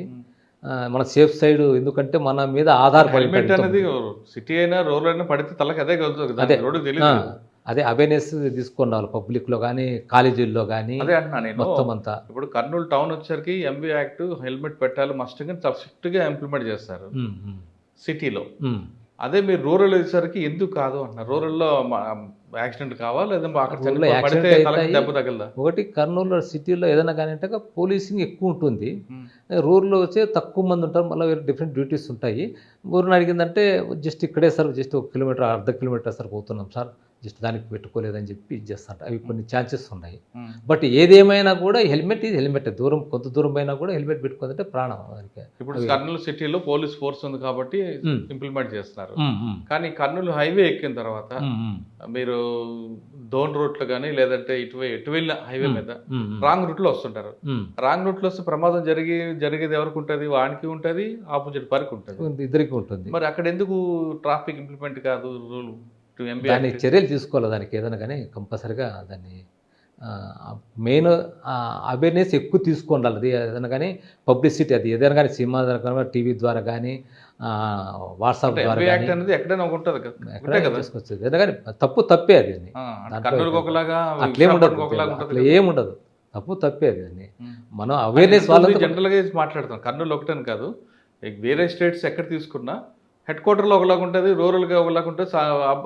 Speaker 3: మన సేఫ్ సైడ్, ఎందుకంటే మన మీద ఆధారపడి
Speaker 2: హెల్మెట్ అనేది సిటీ అయినా రూరల్ అయినా పడితే తలకి అదే కలుగుతుంది,
Speaker 3: అదే
Speaker 2: రోడ్డు తెలియదు.
Speaker 3: అదే అవేర్నెస్ తీసుకొని రావాలి పబ్లిక్లో కానీ కాలేజీల్లో కానీ
Speaker 2: అదే అంటున్నా నేను.
Speaker 3: మొత్తం అంతా.
Speaker 2: ఇప్పుడు కర్నూలు టౌన్ వచ్చేసరికి ఎంబీ యాక్ట్ హెల్మెట్ పెట్టాలి మస్ట్ గా స్ట్రిక్ట్గా ఇంప్లిమెంట్ చేస్తారు సిటీలో. అదే మీరు రూరల్ వచ్చేసరికి ఎందుకు కాదు అంటున్నారు? రూరల్లో యాక్సిడెంట్ కావాలి, లేదా అక్కడ పడితే తలకి దెబ్బ తగలదా?
Speaker 3: ఒకటి కర్నూలు సిటీలో ఏదైనా కానీ అంటే పోలీసింగ్ ఎక్కువ ఉంటుంది, రూరల్లో వచ్చే తక్కువ మంది ఉంటారు, మళ్ళీ వేరే డిఫరెంట్ డ్యూటీస్ ఉంటాయి. ఊరిని అడిగిందంటే జస్ట్ ఇక్కడే సార్, జస్ట్ 1 కిలోమీటర్ అర్ధ కిలోమీటర్ సార్ పోతున్నాం సార్, జస్ట్ దానికి పెట్టుకోలేదని చెప్పి ఇది చేస్తాంట. అవి కొన్ని ఛాన్సెస్ ఉన్నాయి. బట్ ఏదేమైనా కూడా హెల్మెట్ ఇది హెల్మెట్, దూరం కొంత దూరం అయినా కూడా హెల్మెట్ పెట్టుకుంటే ప్రాణం దానికి.
Speaker 2: ఇప్పుడు కర్నూలు సిటీలో పోలీస్ ఫోర్స్ ఉంది కాబట్టి ఇంప్లిమెంట్ చేస్తున్నారు. కానీ కర్నూలు హైవే ఎక్కిన తర్వాత మీరు దోన్ రూట్లో కానీ లేదంటే ఎటు వెళ్ళిన హైవే మీద రాంగ్ రూట్ లో వస్తుంటారు. రాంగ్ రూట్ లో వస్తే ప్రమాదం జరిగేది ఎవరికి ఉంటుంది? వానికి ఉంటుంది, ఆపోజిట్ పరికి ఉంటుంది,
Speaker 3: ఇద్దరికి ఉంటుంది.
Speaker 2: మరి అక్కడ ఎందుకు ట్రాఫిక్ ఇంప్లిమెంట్ కాదు రూల్?
Speaker 3: దాన్ని చర్యలు తీసుకోవాలి, దానికి ఏదైనా కానీ కంపల్సరిగా దాన్ని మెయిన్ అవేర్నెస్ ఎక్కువ తీసుకోండి. అది ఏదైనా కానీ పబ్లిసిటీ, అది ఏదైనా కానీ సినిమా ద్వారా, టీవీ ద్వారా కానీ, వాట్సాప్ ద్వారా
Speaker 2: అనేది ఎక్కడైనా ఉంటుంది కదా,
Speaker 3: ఎక్కడైనా తీసుకొచ్చేది ఏదైనా కానీ తప్పే అది. అట్లా ఏముండదు, తప్పే అది. మనం అవేర్నెస్ వాళ్ళకి
Speaker 2: జనరల్గా మాట్లాడతాం. కర్నూలు ఒకటని కాదు, వేరే స్టేట్స్ ఎక్కడ తీసుకున్నా హెడ్ క్వార్టర్లో ఒకలాగా ఉంటుంది, రూరల్గా ఒకలాగా ఉంటుంది,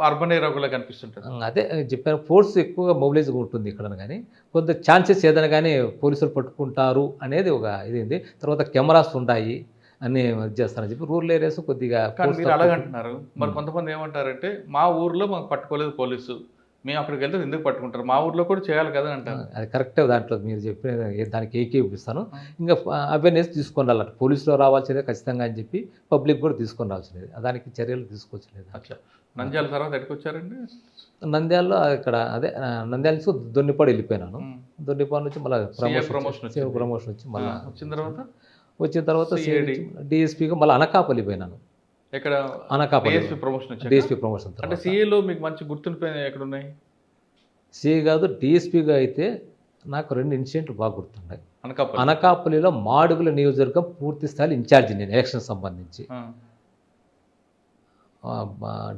Speaker 2: అర్బన్ ఏరియా ఒకలాగా కనిపిస్తుంటుంది.
Speaker 3: అదే చెప్పాను, ఫోర్స్ ఎక్కువగా మొబిలైజ్గా ఉంటుంది ఇక్కడ. కానీ కొంత ఛాన్సెస్ ఏదైనా కానీ పోలీసులు పట్టుకుంటారు అనేది ఒక ఇది. తర్వాత కెమెరాస్ ఉంటాయి అని చేస్తారని చెప్పి రూరల్ ఏరియాస్ కొద్దిగా.
Speaker 2: కానీ మీరు అలాగంటున్నారు. మరి కొంతమంది ఏమంటారంటే మా ఊర్లో మాకు పట్టుకోలేదు పోలీసు, మేము అక్కడికి వెళ్తే ఎందుకు పట్టుకుంటారు, మా ఊర్లో కూడా చేయాలి కదా అంటారు.
Speaker 3: అది కరెక్టే, దాంట్లో మీరు చెప్పిన దానికి ఏకీపిస్తాను. ఇంకా అవేర్నెస్ తీసుకొని రావాలి, పోలీసులో రావాల్సిందే ఖచ్చితంగా అని చెప్పి పబ్లిక్ కూడా తీసుకొని రావాల్సింది, దానికి చర్యలు తీసుకోవచ్చలేదు.
Speaker 2: అట్లా నంద్యాల తర్వాత ఎక్కడికి వచ్చారండి?
Speaker 3: నంద్యాలలో ఇక్కడ అదే నంద్యాల నుంచి దొన్నిపాడు వెళ్ళిపోయినాను. దొన్నిపాడు నుంచి మళ్ళీ ప్రమోషన్ వచ్చి మళ్ళీ వచ్చిన తర్వాత డిఎస్పీగా మళ్ళీ అనకాపల్లి పోయినాను.
Speaker 2: ఎక్కడ?
Speaker 3: Anakapalli DSP promotion.
Speaker 2: అంటే సీఏలో మీకు మంచి గుర్తింపు ఎక్కడ ఉన్నాయి?
Speaker 3: సీఏ కాదు, డిఎస్పీగా అయితే నాకు 2 ఇన్సిడెంట్లు బాగా గుర్తున్నాయి. అనకాపల్లిలో మాడుగుల నియోజకవర్గం పూర్తి స్థాయి ఇన్ఛార్జి నేను, ఎలక్షన్ సంబంధించి.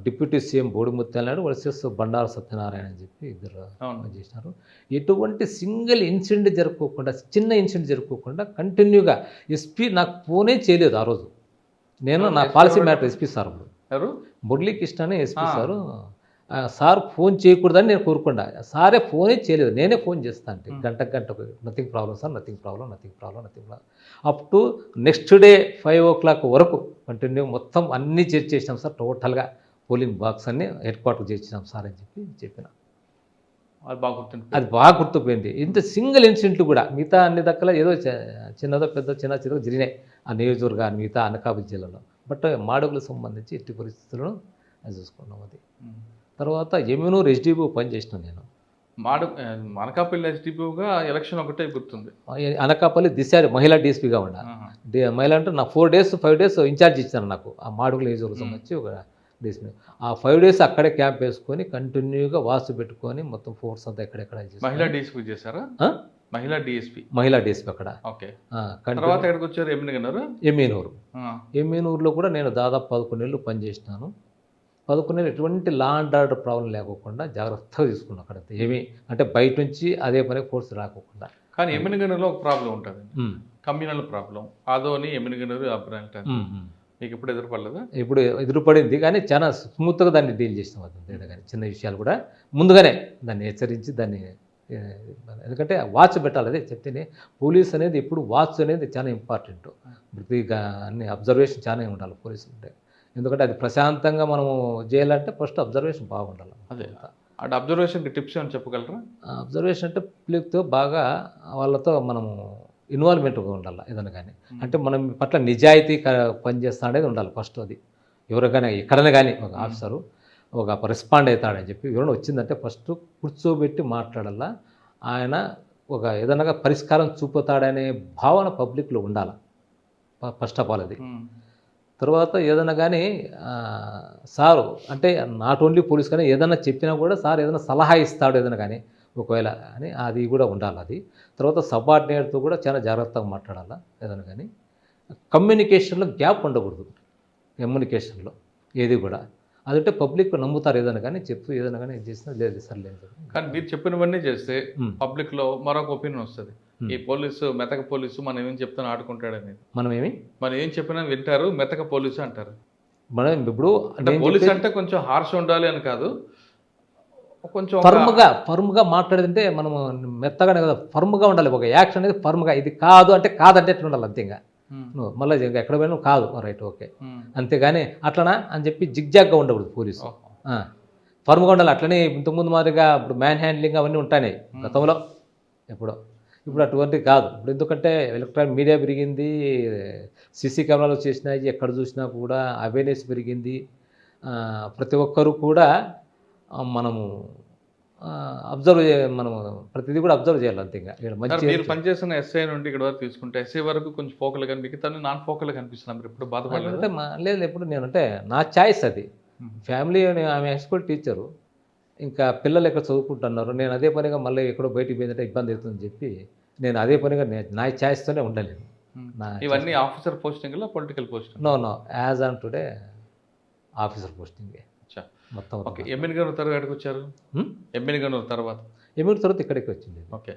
Speaker 3: Deputy CM Bodimutyalanaidu versus Bandaru Satyanarayana అని చెప్పి ఇద్దరు చేసినారు. ఎటువంటి సింగిల్ ఇన్సిడెంట్ జరుపుకోకుండా, చిన్న ఇన్సిడెంట్ జరుపుకోకుండా కంటిన్యూగా ఎస్పీ నాకు ఫోనే చేయలేదు ఆ రోజు. నేను నా policy matter SP sir Muralikrishna అని ఎస్పీ సారు, సార్ ఫోన్ చేయకూడదని నేను కోరుకుండా, సారే ఫోనే చేయలేదు, నేనే ఫోన్ చేస్తాను అంటే గంటకు nothing problem sir, nothing problem. Up to next day 5 o'clock వరకు కంటిన్యూ మొత్తం అన్నీ చేసినాం సార్, టోటల్గా పోలింగ్ బాక్స్ అన్ని హెడ్ క్వార్టర్ చేసినాం సార్ అని చెప్పిన. అది బాగా గుర్తుపోయింది. ఇంత సింగిల్ ఇన్సిడెంట్లు కూడా మిగతా అన్ని దక్కల ఏదో చిన్నదో చిన్న జరిగినాయి ఆ నియోజకవర్గాన్ని, మిగతా అనకాపల్లి జిల్లాలో. బట్ మాడుగులకు సంబంధించి ఎట్టి పరిస్థితులను అది చూసుకున్నాం. అది తర్వాత ఎమ్మెనూరు ఎస్డిపిఓ పనిచేసిన నేను.
Speaker 2: అనకాపల్లి ఎస్డిపిఓగా ఎలక్షన్ ఒకటే గుర్తుంది.
Speaker 3: అనకాపల్లి దిశ మహిళా డిఎస్పీగా ఉన్నా. మహిళ అంటే నా 4 days 5 days ఇన్ఛార్జ్ ఇచ్చాను నాకు ఆ మాడుగుల నియోజకవర్గం సంబంధించి ఒక డిఎస్పీ. ఆ 5 days అక్కడే క్యాంప్ వేసుకొని కంటిన్యూగా వాసు పెట్టుకొని మొత్తం ఫోర్స్ అంతా ఎక్కడెక్కడ
Speaker 2: మహిళా డిఎస్పీ చేశారా? మహిళా డిఎస్పీ అక్కడ. తర్వాత ఎక్కడికి వచ్చారు?
Speaker 3: ఎమ్మెనూరులో కూడా నేను దాదాపు 11 నెలలు పనిచేసినాను. 11 నెలలు ఎటువంటి లా అండ్ ఆర్డర్ ప్రాబ్లం లేకోకుండా జాగ్రత్తగా తీసుకున్నాను అక్కడ. ఏమీ అంటే బయట నుంచి అదే పని ఫోర్స్ రాకోకుండా.
Speaker 2: కానీ ఎమ్మెనగనూరులో ఒక ప్రాబ్లం ఉంటుంది, కమ్యూనల్ ప్రాబ్లం. ఆదోని ఎమ్మెనగనూరు మీకు ఎప్పుడు ఎదురుపడలేదా?
Speaker 3: ఇప్పుడు ఎదురుపడింది, కానీ చాలా స్మూత్గా దాన్ని డీల్ చేసినాం. అది కానీ చిన్న విషయాలు కూడా ముందుగానే దాన్ని హెచ్చరించి దాన్ని, ఎందుకంటే వాచ్ పెట్టాలి. అదే చెప్తేనే పోలీస్ అనేది ఇప్పుడు వాచ్ అనేది చాలా ఇంపార్టెంట్. ప్రతిగా అన్ని అబ్జర్వేషన్ చాలా ఉండాలి పోలీసు ఉంటే. ఎందుకంటే అది ప్రశాంతంగా మనము చేయాలంటే ఫస్ట్ అబ్జర్వేషన్ బాగుండాలి.
Speaker 2: అదే అంటే అబ్జర్వేషన్ టిప్స్ అని చెప్పగలరా?
Speaker 3: అబ్జర్వేషన్ అంటే పబ్లిక్తో బాగా వాళ్ళతో మనము ఇన్వాల్వ్మెంట్గా ఉండాలి ఏదైనా కానీ. అంటే మనం పట్ల నిజాయితీ పనిచేస్తా అనేది ఉండాలి ఫస్ట్. అది ఎవరికైనా ఎక్కడైనా కానీ ఒక ఆఫీసరు ఒక రెస్పాండ్ అవుతాడని చెప్పి ఎవరైనా వచ్చిందంటే ఫస్ట్ కూర్చోబెట్టి మాట్లాడాలా. ఆయన ఒక ఏదైనా పరిష్కారం చూపుతాడనే భావన పబ్లిక్లో ఉండాలి ఫస్ట్ ఆఫ్ ఆల్. అది తర్వాత ఏదైనా కానీ సారు అంటే నాట్ ఓన్లీ పోలీస్ కానీ ఏదైనా చెప్పినా కూడా సార్ ఏదైనా సలహా ఇస్తాడు ఏదైనా కానీ ఒకవేళ అని అది కూడా ఉండాలి. అది తర్వాత సబార్డినేట్తో కూడా చాలా జాగ్రత్తగా మాట్లాడాలా ఏదైనా కానీ. కమ్యూనికేషన్లో గ్యాప్ ఉండకూడదు. కమ్యూనికేషన్లో ఏది కూడా అదంటే పబ్లిక్ నమ్ముతారు ఏదైనా కానీ చెప్తూ ఏదైనా కానీ చేసినా లేదు సార్ లేదు.
Speaker 2: కానీ మీరు చెప్పినవన్నీ చేస్తే పబ్లిక్లో మరొక ఒపీనియన్ వస్తుంది, ఈ పోలీసు మెతక పోలీసు మనం ఏం చెప్తాను ఆడుకుంటాడనేది. మనం ఏం చెప్పినా వింటారు, మెతక పోలీసు అంటారు.
Speaker 3: మనం ఇప్పుడు
Speaker 2: అంటే పోలీసు అంటే కొంచెం హార్ష్ ఉండాలి అని కాదు, కొంచెం
Speaker 3: ఫర్మ్గా మాట్లాడితే మనం మెత్తగానే కదా ఫర్మ్గా ఉండాలి. ఒక యాక్షన్ అనేది ఫర్మ్గా ఇది కాదు అంటే కాదంటే ఎట్లా ఉండాలి అంతే. ఇంకా నువ్వు మళ్ళీ ఎక్కడ పోయినా కాదు రైట్ ఓకే అంతేగాని అట్లనా అని చెప్పి జిగ్జాగ్గా ఉండకూడదు పోలీసు. ఫర్మ్గా ఉండాలి. అట్లనే ఇంతకుముందు మాదిరిగా ఇప్పుడు మ్యాన్ హ్యాండ్లింగ్ అవన్నీ ఉంటాయి గతంలో ఇప్పుడు అటువంటి కాదు. ఇప్పుడు ఎందుకంటే ఎలక్ట్రానిక్ మీడియా పెరిగింది, సీసీ కెమెరాలు చేసినాయి, ఎక్కడ చూసినా కూడా అవేర్నెస్ పెరిగింది. ప్రతి ఒక్కరు కూడా మనము అబ్జర్వ్ మనము ప్రతిదీ కూడా అబ్జర్వ్ చేయాలి అంతే.
Speaker 2: మీరు పనిచేసిన ఎస్ఐ నుండి ఇక్కడ వరకు తీసుకుంటే ఎస్ఐ వరకు కొంచెం ఫోకల్ కానీ మిగతా నాన్ ఫోకల్ కనిపిస్తున్నాం. మీరు ఇప్పుడు బాధపడలేదు
Speaker 3: అంటే లేదు ఎప్పుడు నేనంటే నా చాయిస్ అది. ఫ్యామిలీ ఆమె హై స్కూల్ టీచరు, ఇంకా పిల్లలు ఎక్కడ చదువుకుంటున్నారు, నేను అదే పనిగా మళ్ళీ ఎక్కడో బయటికి పోయిందంటే ఇబ్బంది అవుతుందని చెప్పి నేను అదే పనిగా నా ఛాయిస్తోనే ఉండలేను.
Speaker 2: ఇవన్నీ officer posting political posting?
Speaker 3: No as on today officer posting మొత్తం.
Speaker 2: ఓకే. ఎమ్మెల్యేగారు తర్వాత వచ్చారు? ఎమ్మెల్యేగారు తర్వాత
Speaker 3: ఇక్కడికి వచ్చింది.
Speaker 2: ఓకే.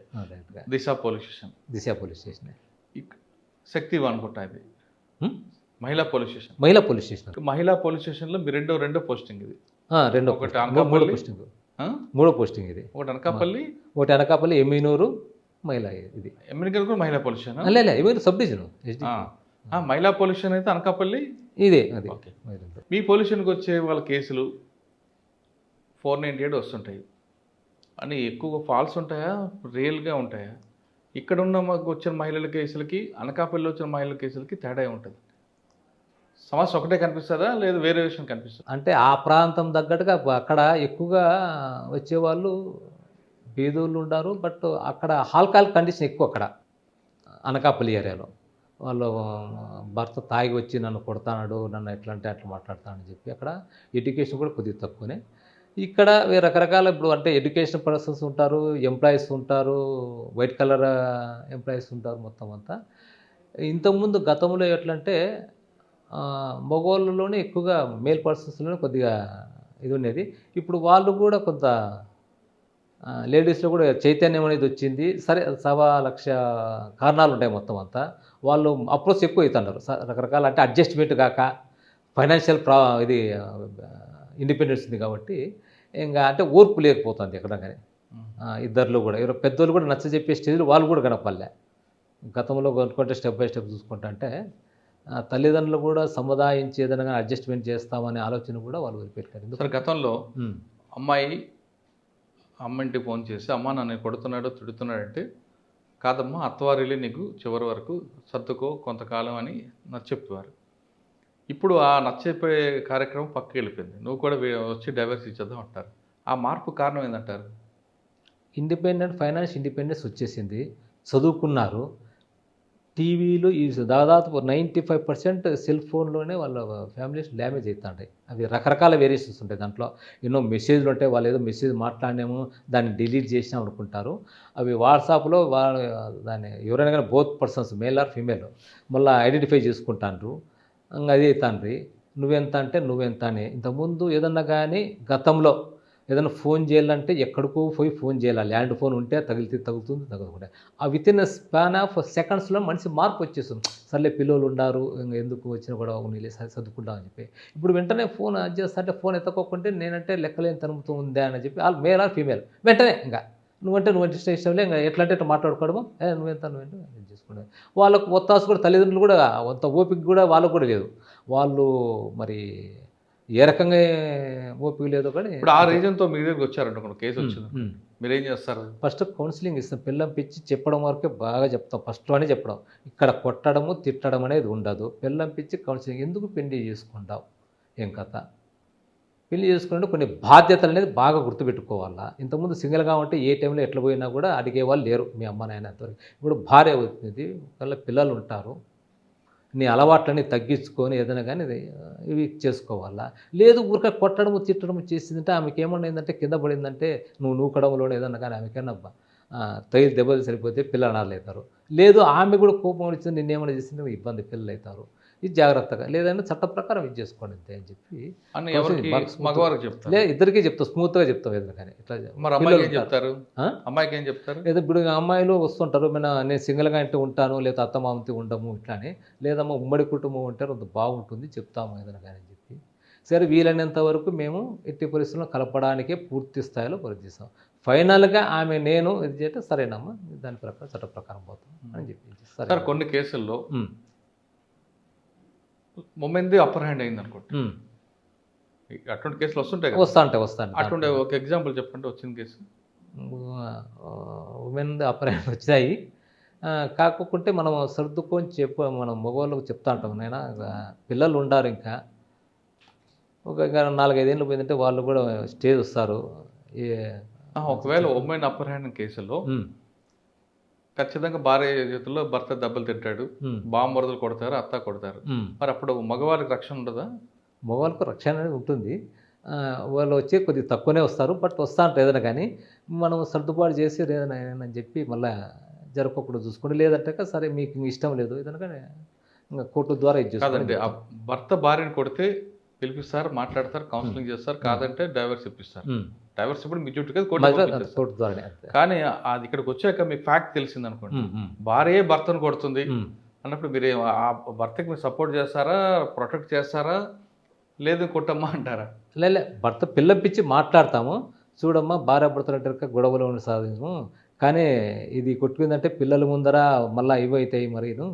Speaker 2: దిశ పోలీస్ స్టేషన్ శక్తివా అనుకుంటా ఇది మహిళా పోలీస్ స్టేషన్. మహిళా పోలీస్ స్టేషన్లో మీరు రెండో పోస్టింగ్ ఇది?
Speaker 3: మూడో పోస్టింగ్ ఇది. ఒకటి అనకాపల్లి ఎమ్మినూరు మహిళా. ఇది
Speaker 2: ఎమ్మినూరు కూడా మహిళా police station?
Speaker 3: Emminuru sub division
Speaker 2: మహిళా పోలీస్ స్టేషన్ అయితే అనకాపల్లి
Speaker 3: ఇదే. అది
Speaker 2: మీ పోలీస్ స్టేషన్కి వచ్చే వాళ్ళ కేసులు 498 వస్తుంటాయి అని ఎక్కువగా ఫాల్స్ ఉంటాయా రియల్గా ఉంటాయా? ఇక్కడ ఉన్న వచ్చిన మహిళల కేసులకి అనకాపల్లిలో వచ్చిన మహిళల కేసులకి తేడా ఉంటుంది? సమస్య ఒకటే కనిపిస్తుందా లేదు వేరే విషయం కనిపిస్తుంది?
Speaker 3: అంటే ఆ ప్రాంతం తగ్గట్టుగా అక్కడ ఎక్కువగా వచ్చేవాళ్ళు బీదోళ్ళు ఉన్నారు. బట్ అక్కడ ఆల్కహాల్ కండిషన్ ఎక్కువ అక్కడ అనకాపల్లి ఏరియాలో. వాళ్ళు భర్త తాగి వచ్చి నన్ను కొడతాడు, నన్ను ఎట్లా అంటే అట్లా మాట్లాడతానని చెప్పి అక్కడ ఎడ్యుకేషన్ కూడా కొద్దిగా తక్కువనే. ఇక్కడ రకరకాల ఇప్పుడు అంటే ఎడ్యుకేషన్ పర్సన్స్ ఉంటారు, ఎంప్లాయీస్ ఉంటారు, వైట్ కలర్ ఎంప్లాయీస్ ఉంటారు మొత్తం అంతా. ఇంతకుముందు గతంలో ఎట్లంటే మగవాళ్ళలోనే ఎక్కువగా మేల్ పర్సన్స్లోనే కొద్దిగా ఇది ఉండేది. ఇప్పుడు వాళ్ళు కూడా కొంత లేడీస్లో కూడా చైతన్యం అనేది వచ్చింది. సరే 1,00,000 కారణాలు ఉంటాయి మొత్తం అంతా. వాళ్ళు అప్రోచ్ ఎక్కువ అవుతున్నారు రకరకాల అంటే అడ్జస్ట్మెంట్ కాక ఫైనాన్షియల్ ఇది ఇండిపెండెన్స్ ఉంది కాబట్టి ఇంకా అంటే ఓర్పు లేకపోతుంది ఎక్కడ కానీ. ఇద్దరిలో కూడా ఎవరో పెద్దోళ్ళు కూడా నచ్చ చెప్పే స్టేజ్లో వాళ్ళు కూడా కనపడలే. గతంలో కొనుక్కుంటే స్టెప్ బై స్టెప్ చూసుకుంటా అంటే తల్లిదండ్రులు కూడా సముదాయించి ఏదైనా అడ్జస్ట్మెంట్ చేస్తామనే ఆలోచన కూడా వాళ్ళు వదిలిపెట్టారు.
Speaker 2: సార్ గతంలో అమ్మంటికి ఫోన్ చేసి అమ్మ నన్ను కొడుతున్నాడు తిడుతున్నాడంటే కాదమ్మా అత్తవారిలే నీకు చివరి వరకు సర్దుకో కొంతకాలం అని నచ్చెప్పేవారు. ఇప్పుడు ఆ నచ్చెప్పే కార్యక్రమం పక్కకి వెళ్ళిపోయింది, నువ్వు కూడా వచ్చి డైవర్స్ ఇచ్చేద్దాం అంటారు. ఆ మార్పు కారణం ఏంటంటారు?
Speaker 3: ఫైనాన్స్ ఇండిపెండెన్స్ వచ్చేసింది, చదువుకున్నారు. టీవీలో ఈ దాదాపు 95% సెల్ ఫోన్లోనే వాళ్ళ ఫ్యామిలీస్ డ్యామేజ్ అవుతుంటాయి. అవి రకరకాల వేరియేషన్స్ ఉంటాయి. దాంట్లో ఎన్నో మెసేజ్లు ఉంటాయి. వాళ్ళు ఏదో మెసేజ్ మాట్లాడినాము దాన్ని డిలీట్ చేసినాం అనుకుంటారు. అవి వాట్సాప్లో దాన్ని ఎవరైనా కానీ both persons male or female మళ్ళీ ఐడెంటిఫై చేసుకుంటాండ్రు. ఇంకా అది అవుతాండ్రి నువ్వెంత అంటే నువ్వెంత అని. ఇంతకుముందు ఏదన్నా కానీ గతంలో ఏదైనా ఫోన్ చేయాలంటే ఎక్కడికో పోయి ఫోన్ చేయాలి. ల్యాండ్ ఫోన్ ఉంటే తగులుతుంది తగలకుండా ఆ విత్ ఇన్ స్పాన్ ఆఫ్ సెకండ్స్లో మనిషి మార్పు వచ్చేస్తుంది. సర్లే పిల్లలు ఉన్నారు ఇంకా ఎందుకు వచ్చినా కూడా నీళ్ళు చదువుకుంటాం అని చెప్పి ఇప్పుడు వెంటనే ఫోన్ అది చేస్తా అంటే ఫోన్ ఎత్తకోకుంటే నేనంటే లెక్కలేని తనుముతూ ఉందా అని చెప్పి వాళ్ళు మేల్ ఆర్ ఫీమేల్ వెంటనే ఇంకా నువ్వంటే ఇష్టంలే ఇంకా ఎట్లా అంటే మాట్లాడుకోవడము నువ్వెంత చేసుకునే వాళ్ళకు ఒత్తాసు కూడా తల్లిదండ్రులు కూడా అంత ఓపిక కూడా వాళ్ళకు కూడా లేదు. వాళ్ళు మరి ఏ రకంగా ఓపిక లేదో కానీ
Speaker 2: ఇప్పుడు ఆ రీజన్తో మీ దగ్గరికి వచ్చారంట కేసు వచ్చింది, మీరేం చేస్తారు?
Speaker 3: ఫస్ట్ కౌన్సిలింగ్ ఇస్తాం, పిల్లం పిచ్చి చెప్పడం వరకే బాగా చెప్తాం, ఫస్ట్లోనే చెప్పడం. ఇక్కడ కొట్టడము తిట్టడం అనేది ఉండదు. పిల్లం పిచ్చి కౌన్సిలింగ్, ఎందుకు పెళ్లి చేసుకుంటావు, ఏం కథ, పెళ్లి చేసుకుంటే కొన్ని బాధ్యతలు అనేది బాగా గుర్తుపెట్టుకోవాలా. ఇంతకుముందు సింగిల్గా ఉంటే ఏ టైంలో ఎట్లా పోయినా కూడా అడిగేవాళ్ళు లేరు, మీ అమ్మ నాయన అంతవరకు. ఇప్పుడు భార్య అవుతుంది, వాళ్ళ పిల్లలు ఉంటారు, నీ అలవాట్లన్నీ తగ్గించుకొని ఏదైనా కానీ ఇవి చేసుకోవాలా. లేదు ఊరికే కొట్టడము తిట్టడము చేసిందంటే ఆమెకి ఏమన్నా ఏంటంటే కింద పడిందంటే నువ్వు నూకడంలోనే ఏదన్నా కానీ ఆమెకన్నా తగిలి దెబ్బలు సరిపోతే పిల్లలు అనాలు అవుతారు. లేదు ఆమె కూడా కోపం వచ్చింది నిన్నేమన్నా చేసింది ఇబ్బంది, పిల్లలు అవుతారు. ఇది జాగ్రత్తగా, లేదంటే చట్ట ప్రకారం ఇది చేసుకోండి అంతే అని చెప్పి
Speaker 2: మగవారికి చెప్తారు,
Speaker 3: లేదు ఇద్దరికీ చెప్తాం, స్మూత్గా చెప్తాం ఏదైనా కానీ. ఇట్లా
Speaker 2: మరి అమ్మాయికి ఏం చెప్తారు? అమ్మాయికి ఏం చెప్తారు?
Speaker 3: లేదా ఇప్పుడు అమ్మాయిలు వస్తుంటారు, నేను సింగిల్గా ఇంటి ఉంటాను, లేదా అత్తమామతి ఉండము ఇట్లానే, లేదమ్మా ఉమ్మడి కుటుంబం ఉంటే అంత బాగుంటుంది చెప్తాము ఏదైనా కానీ అని చెప్పి. సరే వీలైనంత వరకు మేము ఎట్టి పరిస్థితుల్లో కలపడానికే పూర్తి స్థాయిలో ప్రయత్నిస్తాం. ఫైనల్గా ఆమె నేను ఇది చేస్తే సరేనమ్మా దాని ప్రకారం చట్ట ప్రకారం పోతాం అని చెప్పి.
Speaker 2: సరే కొన్ని కేసుల్లో మొమెంది అప్పర్ హ్యాండ్ అయింది అనుకోండి, అటువంటి కేసులు వస్తుంటాయి కదా?
Speaker 3: వస్తాంటే
Speaker 2: అటువంటి ఒక ఎగ్జాంపుల్ చెప్పండి వచ్చిన కేసు.
Speaker 3: ఉమెన్ అప్పర్ హ్యాండ్ వచ్చాయి, కాకపోతే మనం సర్దుకొని మనం మగవాళ్ళకు చెప్తా ఉంటాం, నైనా పిల్లలు ఉండారు ఇంకా ఒక 4-5 ఏళ్ళు పోయిందంటే వాళ్ళు కూడా స్టేజ్ వస్తారు.
Speaker 2: ఒకవేళ ఉమెన్ అప్పర్ హ్యాండ్ కేసులో ఖచ్చితంగా భార్య చేతుల్లో భర్త దెబ్బలు తింటాడు, బాంబరదలు కొడతారు, అత్త కొడతారు, మరి అప్పుడు మగవాళ్ళకి రక్షణ ఉండదా?
Speaker 3: మగవాళ్ళకు రక్షణ అనేది ఉంటుంది. వాళ్ళు వచ్చి కొద్దిగా తక్కువనే వస్తారు, బట్ వస్తా ఉంటారు ఏదైనా కానీ మనం సర్దుబాటు చేసి ఏదైనా అని చెప్పి మళ్ళీ జరగకుండా చూసుకోండి. లేదంటే సరే మీకు ఇష్టం లేదు ఏదైనా కానీ ఇంకా కోర్టు ద్వారా ఇది
Speaker 2: కాదండి. ఆ భర్త భార్యను కొడితే పిలిపిస్తారు, మాట్లాడతారు, కౌన్సిలింగ్ చేస్తారు, కాదంటే డైవర్స్ ఇప్పిస్తారు. డైవర్స్ ఇప్పుడు మీ చుట్టూ
Speaker 3: కోర్టు ద్వారానే.
Speaker 2: కానీ అది ఇక్కడికి వచ్చాక మీకు ఫ్యాక్ట్ తెలిసింది అనుకోండి, భార్యే భర్తను కొడుతుంది అన్నప్పుడు మీరు ఆ భర్తకి మీరు సపోర్ట్ చేస్తారా, ప్రొటెక్ట్ చేస్తారా, లేదు కొట్టమ్మా అంటారా?
Speaker 3: లే భర్త పిల్లంపించి మాట్లాడతాము, చూడమ్మా భార్య భర్తలు గొడవలు సాధించము, కానీ ఇది కొట్టుకుందంటే పిల్లల ముందర మళ్ళీ ఇవి అవుతాయి, మరీను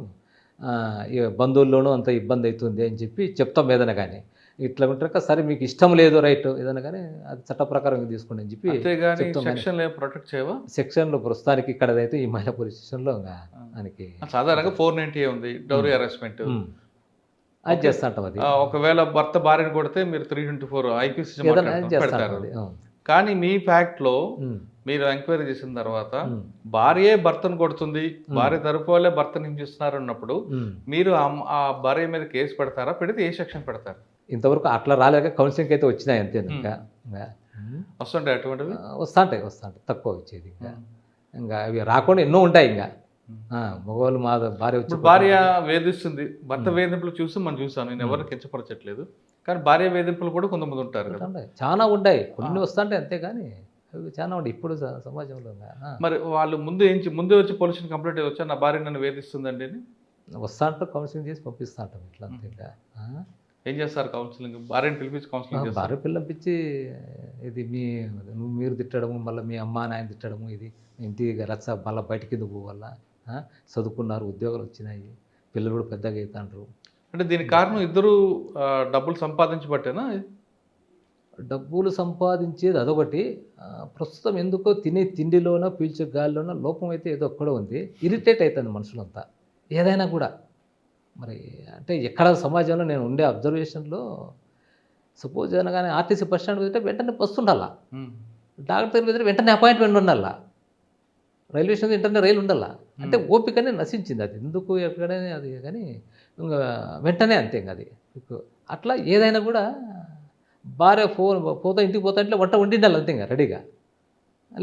Speaker 3: బంధువుల్లోనూ అంత ఇబ్బంది అవుతుంది అని చెప్పి చెప్తాం ఏదైనా కానీ. ఇట్లా ఉంటారు సరే మీకు ఇష్టం లేదు రైట్ ఏదైనా కానీ అది చట్ట ప్రకారం తీసుకోండి అని చెప్పి
Speaker 2: ప్రొటెక్ట్ చేయవా?
Speaker 3: సెక్షన్లో ప్రస్తుతానికి ఇక్కడైతే ఈ మహిళా పోలీస్ స్టేషన్లో దానికి
Speaker 2: సాధారణంగా 490 ఉంది, డౌరీ హెరాస్మెంట్
Speaker 3: అది చేస్తా ఉంటాం. అది
Speaker 2: ఒకవేళ భర్త భార్యను కొడితే మీరు 324 ఐపీసీ పెడతారు. కానీ మీ ఫ్యాక్ట్ లో మీరు ఎంక్వైరీ చేసిన తర్వాత భార్యే భర్తను కొడుతుంది, భార్య తరపు వాళ్ళే భర్తను హింసిస్తున్నారు అన్నప్పుడు మీరు ఆ భార్య మీద కేసు పెడతారా, పెడితే ఏ సెక్షన్ పెడతారు?
Speaker 3: ఇంతవరకు అట్లా రాలేక కౌన్సిలింగ్ అయితే వచ్చినాయి అంతే.
Speaker 2: వస్తుంటాయి అటువంటివి?
Speaker 3: వస్తాంటాయి తక్కువ వచ్చేది. ఇంకా అవి రాకుండా ఎన్నో ఉంటాయి. ఇంకా మగవాళ్ళు మా భార్య వచ్చి
Speaker 2: భార్య వేధిస్తుంది, భర్త వేధింపులు చూసి మనం చూసాను, నేను ఎవరు కించపరచట్లేదు, కానీ భార్య వేధింపులు కూడా కొంతమంది ఉంటారు కదా.
Speaker 3: చాలా ఉంటాయి, కొన్ని వస్తుంటాయి అంతే, కానీ అవి చాలా ఉంటాయి ఇప్పుడు సమాజంలో.
Speaker 2: మరి వాళ్ళు ముందే వచ్చి పోలీసుని కంప్లైంట్ వచ్చా నా భార్య నన్ను వేధిస్తుందండి అని
Speaker 3: వస్తా అంటారు, కౌన్సిలింగ్ చేసి పంపిస్తా ఉంటాం ఇట్లా అంతే. ఇంకా
Speaker 2: ఏం చేస్తారు కౌన్సిలింగ్? భార్యను పిలిపించి కౌన్సిలింగ్ చేస్తారు.
Speaker 3: భార్య పిల్లంపించి ఇది మీరు తిట్టడము, మళ్ళీ మీ అమ్మ నాయన తిట్టడము, ఇది ఇంటికి రచ్చ, మళ్ళీ బయటికి ఎందుకు పోవాలా, చదువుకున్నారు, ఉద్యోగాలు వచ్చినాయి, పిల్లలు కూడా పెద్దగా అవుతాండ్రు.
Speaker 2: అంటే దీనికి కారణం ఇద్దరు డబ్బులు సంపాదించబట్టేనా?
Speaker 3: డబ్బులు సంపాదించేది అదొకటి, ప్రస్తుతం ఎందుకో తినే తిండిలోనో పీల్చే గాలిలోనో లోపం అయితే ఏదో ఒక్కడో ఉంది. ఇరిటేట్ అవుతుంది మనుషులంతా ఏదైనా కూడా. మరి అంటే ఎక్కడ సమాజంలో నేను ఉండే అబ్జర్వేషన్లో సపోజ్ అనగానే ఆర్టీసీ బస్ స్టాండ్ వెళ్తే వెంటనే బస్సు ఉండాలా, డాక్టర్ దగ్గర వెళ్తే వెంటనే అపాయింట్మెంట్ ఉండాలా, రైల్వే స్టేషన్ వెంటనే రైలు ఉండాలా. అంటే ఓపికనే నశించింది, అది ఎందుకు ఎక్కడనే అది, కానీ ఇంకా వెంటనే అంతే. ఇంకా అది అట్లా ఏదైనా కూడా భార్య పోతా ఇంటికి పోతా ఇంట్లో వంట వండిండాలి అంతే, ఇంకా రెడీగా.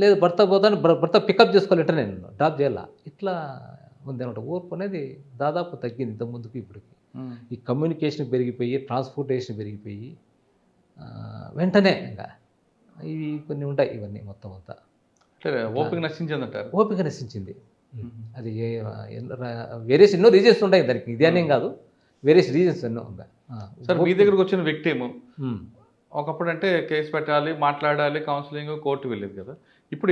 Speaker 3: లేదు భర్త పోతాను, భర్త పికప్ చేసుకోవాలి వెంటనే, నేను డ్రాప్ చేయాలా, ఇట్లా ఉంది అనమాట. ఓర్పు అనేది దాదాపు తగ్గింది ఇంత ముందుకు ఇప్పటికి. ఈ కమ్యూనికేషన్ పెరిగిపోయి, ట్రాన్స్పోర్టేషన్ పెరిగిపోయి వెంటనే ఇంకా ఇవి కొన్ని ఉంటాయి, ఇవన్నీ మొత్తం అంతా
Speaker 2: ఓపిక నశించింది అంటారు.
Speaker 3: ఓపిక నశించింది. అది వేరియస్ ఎన్నో రీజన్స్ ఉంటాయి దానికి, ఇది అనేం కాదు, వేరియస్ రీజన్స్ ఎన్నో ఉంటాయి.
Speaker 2: సార్ మీ దగ్గరకు వచ్చిన వ్యక్తి ఏమో ఒకప్పుడు అంటే కేసు పెట్టాలి, మాట్లాడాలి, కౌన్సిలింగ్, కోర్టు వెళ్ళేది కదా. ఇప్పుడు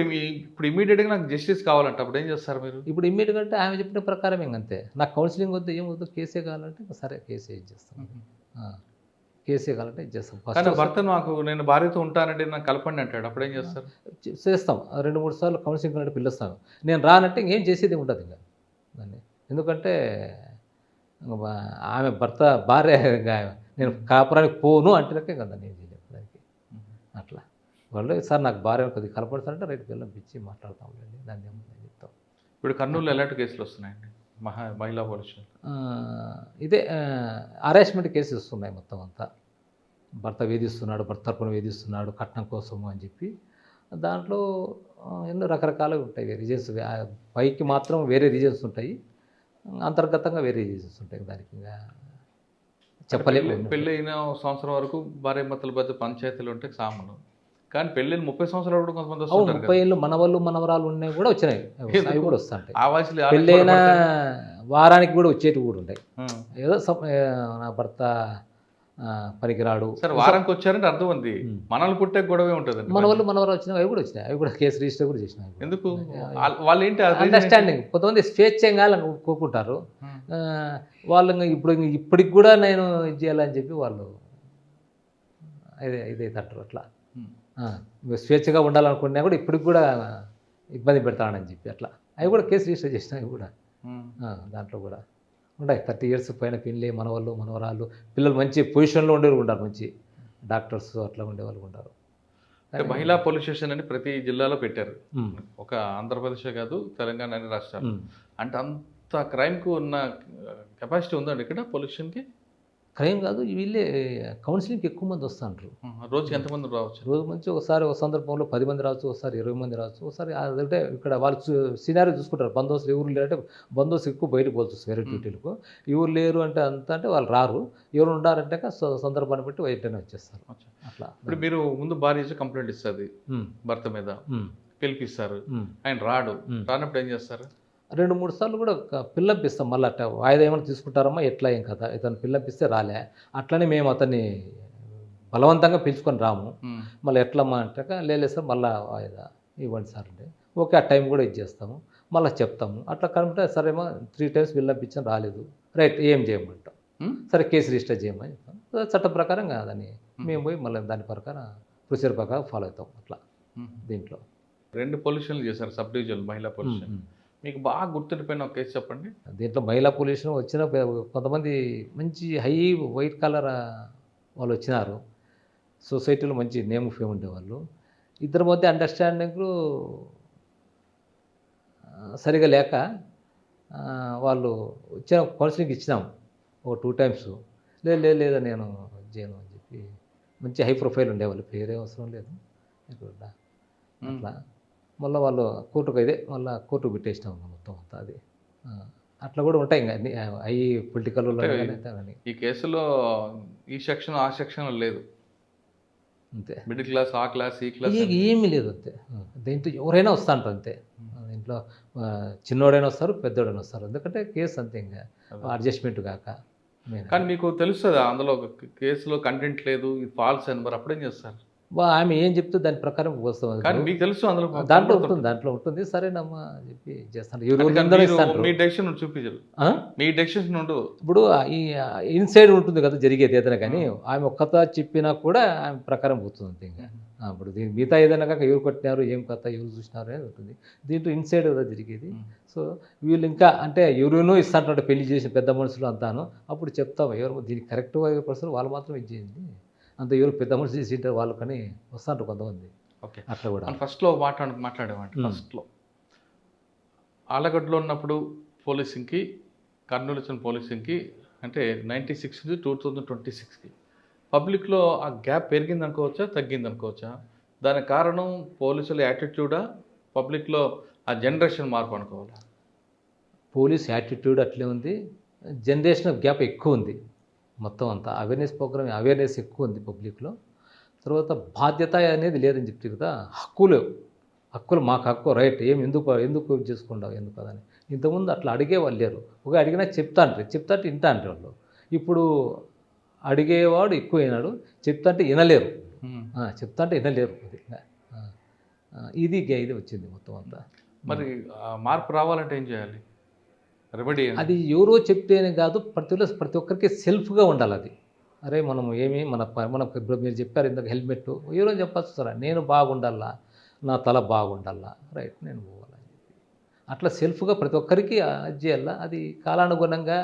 Speaker 2: ఇమీడియట్గా నాకు జస్టిస్ కావాలంటే అప్పుడు ఏం చేస్తారు మీరు? ఇప్పుడు
Speaker 3: ఇమీడియట్గా అంటే ఆమె చెప్పిన ప్రకారం ఇంకంతే, నాకు కౌన్సిలింగ్ వద్దు, ఏం వద్దు, కేసే కావాలంటే సరే కేసే చేస్తాను. కేసే కావాలంటే చేస్తాం.
Speaker 2: కానీ
Speaker 3: ఫస్ట్
Speaker 2: భర్త నేను భార్యతో ఉంటానండి నాకు కలపండి అంటాడు, అప్పుడేం చేస్తారు?
Speaker 3: చేస్తాం. 2-3 సార్లు కౌన్సిలింగ్ అంటే పిలుస్తాను. నేను రానంటే ఇంకేం చేసేది ఉండదు ఇంకా దాన్ని. ఎందుకంటే ఆమె భార్య ఇంకా నేను కాపురానికి పోను అంటే కదా నేను చేయలేదు దానికి. అట్లా వాళ్ళు సార్ నాకు భార్య కొద్దిగా కలపడతారంటే రైతు పిల్లలు పిచ్చి మాట్లాడతాంలేండి, దాన్ని ఏమని చెప్తాం.
Speaker 2: ఇప్పుడు కర్నూలులో ఎలాంటి కేసులు వస్తున్నాయండి మహిళా పోలీస్ స్టేషన్?
Speaker 3: ఇదే హరాస్మెంట్ కేసెస్ వస్తున్నాయి మొత్తం అంతా. భర్త వేధిస్తున్నాడు, భర్త తరపున వేధిస్తున్నాడు కట్నం కోసము అని చెప్పి. దాంట్లో ఎన్నో రకరకాలుగా ఉంటాయి రీజన్స్. పైకి మాత్రం వేరే రీజన్స్ ఉంటాయి, అంతర్గతంగా వేరే రీజన్స్ ఉంటాయి. దానికి ఇంకా చెప్పలేము.
Speaker 2: పెళ్ళి అయిన సంవత్సరం వరకు భార్య భర్తల మధ్య పంచాయతీలు ఉంటే సామాను, కానీ పెళ్ళిన 30 సంవత్సరాలు కూడా కొంతమంది
Speaker 3: అవును,
Speaker 2: వస్తుంటారు
Speaker 3: 30 ఏళ్ళు మనవాళ్ళు మనవరాలు ఉన్నాయి కూడా వచ్చినాయి, అవి కూడా వస్తుంటాయి.
Speaker 2: ఆ వయసులో
Speaker 3: పెళ్ళైన వారానికి కూడా వచ్చేటివి కూడా ఉంటాయి. ఏదో నా భర్త పనికిరాడు
Speaker 2: సరే వారానికి వచ్చారంటే అర్థం ఉంది, మనల్ని పుట్టే గొడవే ఉంటుంది.
Speaker 3: మనవాళ్ళు మనవరాలు వచ్చినాయి, అవి కూడా వచ్చినాయి, అవి కూడా కేసు రిజిస్టర్ కూడా చేసినాయి.
Speaker 2: ఎందుకు వాళ్ళు ఏంటి
Speaker 3: అండర్స్టాండింగ్, కొంతమంది స్వేచ్ఛంగా కోరుకుంటారు. వాళ్ళు ఇప్పటికి కూడా నేను ఇది చేయాలని చెప్పి వాళ్ళు ఇదైతే అంటారు. అట్లా స్వేచ్ఛగా ఉండాలనుకున్నా కూడా ఇప్పటికి కూడా ఇబ్బంది పెడతానని చెప్పి అట్లా అవి కూడా కేసు రిజిస్టర్ చేసినాయి. అవి కూడా దాంట్లో కూడా ఉంటాయి. 30 years పైన పెళ్ళి, మనవాళ్ళు మనవరాళ్ళు, పిల్లలు మంచి పొజిషన్లో ఉండేవాళ్ళు ఉంటారు, మంచి డాక్టర్స్ అట్లా ఉండేవాళ్ళు ఉంటారు.
Speaker 2: మహిళా పోలీస్ స్టేషన్ అని ప్రతి జిల్లాలో పెట్టారు, ఒక ఆంధ్రప్రదేశ్ కాదు తెలంగాణ అన్ని రాష్ట్రాలు. అంటే అంత క్రైమ్కు ఉన్న కెపాసిటీ ఉందండి ఇక్కడ పోలీస్ స్టేషన్కి?
Speaker 3: క్రైమ్ కాదు, వీళ్ళే కౌన్సిలింగ్కి ఎక్కువ మంది వస్తుంటారు.
Speaker 2: రోజుకి ఎంతమంది రావచ్చు?
Speaker 3: రోజు మంచి ఒకసారి ఒక సందర్భంలో 10 మంది రావచ్చు, ఒకసారి 20 మంది రావచ్చు, ఒకసారి అదంటే ఇక్కడ వాళ్ళు సినారీ చూసుకుంటారు. బందోబస్తు ఎవరు లేరంటే బందోబస్తు ఎక్కువ బయటకు పోవచ్చు వేరే డ్యూటీలకు. ఎవరు లేరు అంటే అంటే వాళ్ళు రారు, ఎవరు ఉండారంటే సందర్భాన్ని బట్టి వెంటనే వచ్చేస్తారు. అట్లా
Speaker 2: ఇప్పుడు మీరు ముందు భార్య కంప్లైంట్ ఇస్తుంది భర్త మీద, పిలిపిస్తారు, ఆయన రానప్పుడు ఏం చేస్తారు?
Speaker 3: 2-3 సార్లు కూడా పిల్లంపిస్తాం. మళ్ళీ అట్లా వాయిదా ఏమైనా తీసుకుంటారమ్మా ఎట్లా ఏం కదా, ఇతను పిల్లంపిస్తే రాలే, అట్లనే మేము అతన్ని బలవంతంగా పిలుచుకొని రాము. మళ్ళీ ఎట్లమ్మా అంటే లేదు సార్ మళ్ళీ వాయిదా ఇవ్వండి సార్ అంటే ఓకే, ఆ టైం కూడా ఇచ్చేస్తాము, మళ్ళీ చెప్తాము. అట్లా కనుకుంటే సరేమో 3 times పిల్లంపించాను రాలేదు, రైట్ ఏం చేయమంటాం, సరే కేసు రిజిస్టర్ చేయమని చెప్తాం. చట్టం ప్రకారం దాన్ని మేము పోయి మళ్ళీ దాని ప్రకారం ప్రొసీజర్ ప్రకారం ఫాలో అవుతాం. అట్లా దీంట్లో
Speaker 2: 2 పోలీస్ స్టేషన్లు చేశారు, సబ్ డివిజన్ మహిళా పోలీస్ స్టేషన్. మీకు బాగా గుర్తుండిపోయిన ఒక కేసు చెప్పండి.
Speaker 3: దీంట్లో మహిళా పోలీస్ వచ్చిన కొంతమంది మంచి హై వైట్ కలర్ వాళ్ళు వచ్చినారు, సొసైటీలో మంచి నేమ్ ఫేమ్ ఉండేవాళ్ళు. ఇద్దరి మధ్య అండర్స్టాండింగ్ సరిగా లేక వాళ్ళు వచ్చిన కౌన్సిలింగ్ ఇచ్చినాము ఒక 2 times. లేదా నేను చేయను అని చెప్పి మంచి హై ప్రొఫైల్ ఉండేవాళ్ళు, పేరే అవసరం లేదు ఇక్కడ. అట్లా మళ్ళీ వాళ్ళు కోర్టుకు మళ్ళీ కోర్టుకు పెట్టేసినాం మొత్తం అంతా. అది అట్లా కూడా ఉంటాయి ఇంకా హై పొలిటికల్.
Speaker 2: ఈ కేసులో ఈ సెక్షన్ ఆ సెక్షన్ లేదు,
Speaker 3: అంతే.
Speaker 2: మిడిల్ క్లాస్, ఆ క్లాస్, ఈ క్లాస్
Speaker 3: ఏమీ లేదు, అంతే. దీంట్లో ఎవరైనా వస్తా అంటారు, అంతే. దీంట్లో చిన్నోడైనా వస్తారు, పెద్దోడైనా వస్తారు, ఎందుకంటే కేసు అంతే ఇంకా అడ్జస్ట్మెంట్ కాక.
Speaker 2: కానీ మీకు తెలుస్తుంది అందులో కేసులో కంటెంట్ లేదు, ఇది ఫాల్స్ అని, మరి అప్పుడేం చేస్తారు?
Speaker 3: ఆమె ఏం చెప్తే దాని ప్రకారం వస్తుంది.
Speaker 2: కానీ మీకు తెలుసు అందులో
Speaker 3: దాంట్లో ఉంటుంది సరేనమ్మా చెప్పి చేస్తాను.
Speaker 2: మీ డెసిషన్ చూపించరు, మీ డెసిషన్ ఉండదు.
Speaker 3: ఇప్పుడు ఈ ఇన్సైడ్ ఉంటుంది కదా జరిగేది ఏదైనా, కానీ ఆమె ఒక్కత చెప్పినా కూడా ఆమె ప్రకారం పోతుంది అంతే. ఇంకా ఇప్పుడు దీని మిగతా ఏదైనా కాక ఎవరు కొట్టినారు, ఏం కథ, ఎవరు చూసినారు అనేది ఉంటుంది. దీంట్లో ఇన్సైడ్ కదా జరిగేది. సో వీళ్ళు ఇంకా అంటే ఎవరినో ఇస్తాంటారు పెళ్లి చేసిన పెద్ద మనుషులు అంతాను, అప్పుడు చెప్తాము ఎవరు దీనికి కరెక్ట్గా పర్సన్ వాళ్ళు మాత్రం ఇది చేయండి, అంత ఎవరు పెద్ద మనుషులు చేసింటారు వాళ్ళు, కానీ వస్తుంటారు కొంతమంది.
Speaker 2: ఓకే,
Speaker 3: అట్లా కూడా
Speaker 2: ఫస్ట్లో మాట్లాడేవాడి. ఫస్ట్లో ఆలగడ్డలో ఉన్నప్పుడు పోలీసింగ్కి, కర్నూలు వచ్చిన పోలీసింగ్కి అంటే 96 నుంచి 2026కి పబ్లిక్లో ఆ గ్యాప్ పెరిగింది అనుకోవచ్చా, తగ్గింది అనుకోవచ్చా? దానికి కారణం పోలీసుల యాటిట్యూడా, పబ్లిక్లో ఆ జనరేషన్ మార్పు అనుకోవాలా?
Speaker 3: పోలీస్ యాటిట్యూడ్ అట్లే ఉంది, జనరేషన్ గ్యాప్ ఎక్కువ ఉంది. మొత్తం అంతా అవేర్నెస్ ఎక్కువ ఉంది పబ్లిక్లో. తర్వాత బాధ్యత అనేది లేదని చెప్తే కదా, హక్కులు మాకు హక్కు, రైట్, ఎందుకు చేసుకుంటావు, ఎందుకు అదని. ఇంతకుముందు అట్లా అడిగేవాళ్ళు లేరు. ఒక అడిగినా చెప్తా వింటా అంటే వాళ్ళు. ఇప్పుడు అడిగేవాడు ఎక్కువైనాడు, చెప్తా అంటే వినలేరు. ఇది వచ్చింది మొత్తం అంతా.
Speaker 2: మరి మార్పు రావాలంటే ఏం చేయాలి? రెమెడీ
Speaker 3: అది ఎవరో చెప్తేనే కాదు, ప్రతి ఒక్కరికి సెల్ఫ్గా ఉండాలి. అది అరే మనం ఏమి మనకు ఇప్పుడు మీరు చెప్పారు ఇందాక హెల్మెట్ ఎవరో చెప్పచ్చు సార్, నేను బాగుండాలా, నా తల బాగుండాలా, రైట్ నేను పోవాలని చెప్పి అట్లా సెల్ఫ్గా ప్రతి ఒక్కరికి అది చేయాలా. అది కాలానుగుణంగా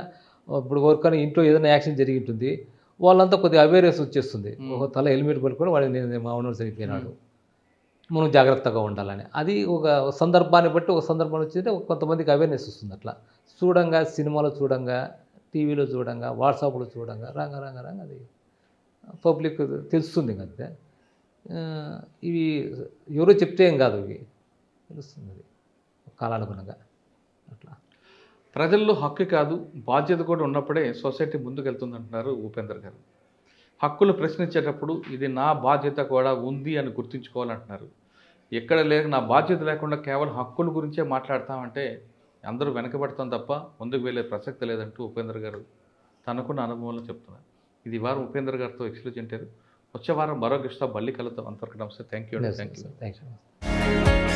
Speaker 3: ఇప్పుడు ఎవరికైనా ఇంట్లో ఏదైనా యాక్సిడెంట్ జరిగి ఉంటుంది, వాళ్ళంతా కొద్దిగా అవేర్నెస్ వచ్చేస్తుంది. ఒక తల హెల్మెట్ పట్టుకొని వాడు నేను మా ఉన్న చనిపోయినాడు, మనం జాగ్రత్తగా ఉండాలని. అది ఒక సందర్భాన్ని బట్టి ఒక సందర్భం వచ్చింటే కొంతమందికి అవేర్నెస్ వస్తుంది. అట్లా చూడంగా, సినిమాలో చూడంగా, టీవీలో చూడంగా, వాట్సాప్లో చూడంగా రంగ అది పబ్లిక్ తెలుస్తుంది అంతే. ఇవి ఎవరో చెప్తే ఏం కాదు, ఇవి తెలుస్తుంది అది కాలానుగుణంగా. అట్లా
Speaker 2: ప్రజల్లో హక్కు కాదు బాధ్యత కూడా ఉన్నప్పుడే సొసైటీ ముందుకెళ్తుంది అంటున్నారు ఉపేందర్ గారు. హక్కులు ప్రశ్నించేటప్పుడు ఇది నా బాధ్యత కూడా ఉంది అని గుర్తుంచుకోవాలంటున్నారు. ఎక్కడ లేక నా బాధ్యత లేకుండా కేవలం హక్కుల గురించే మాట్లాడతామంటే అందరూ వెనకబడతాం తప్ప ముందుకు వెళ్ళే ప్రసక్తి లేదంటూ ఉపేందర్ గారు తనకున్న అనుభవంలో చెప్తున్నారు. ఇది వారం ఉపేందర్ గారితో ఎక్స్క్లూజివ్ ఇంటర్వ్యూ. వచ్చే వారం మరో గెస్ట్తో మళ్ళీ కలుద్దాం. అంతవరకు నమస్తే. Thank you.
Speaker 3: Thank you.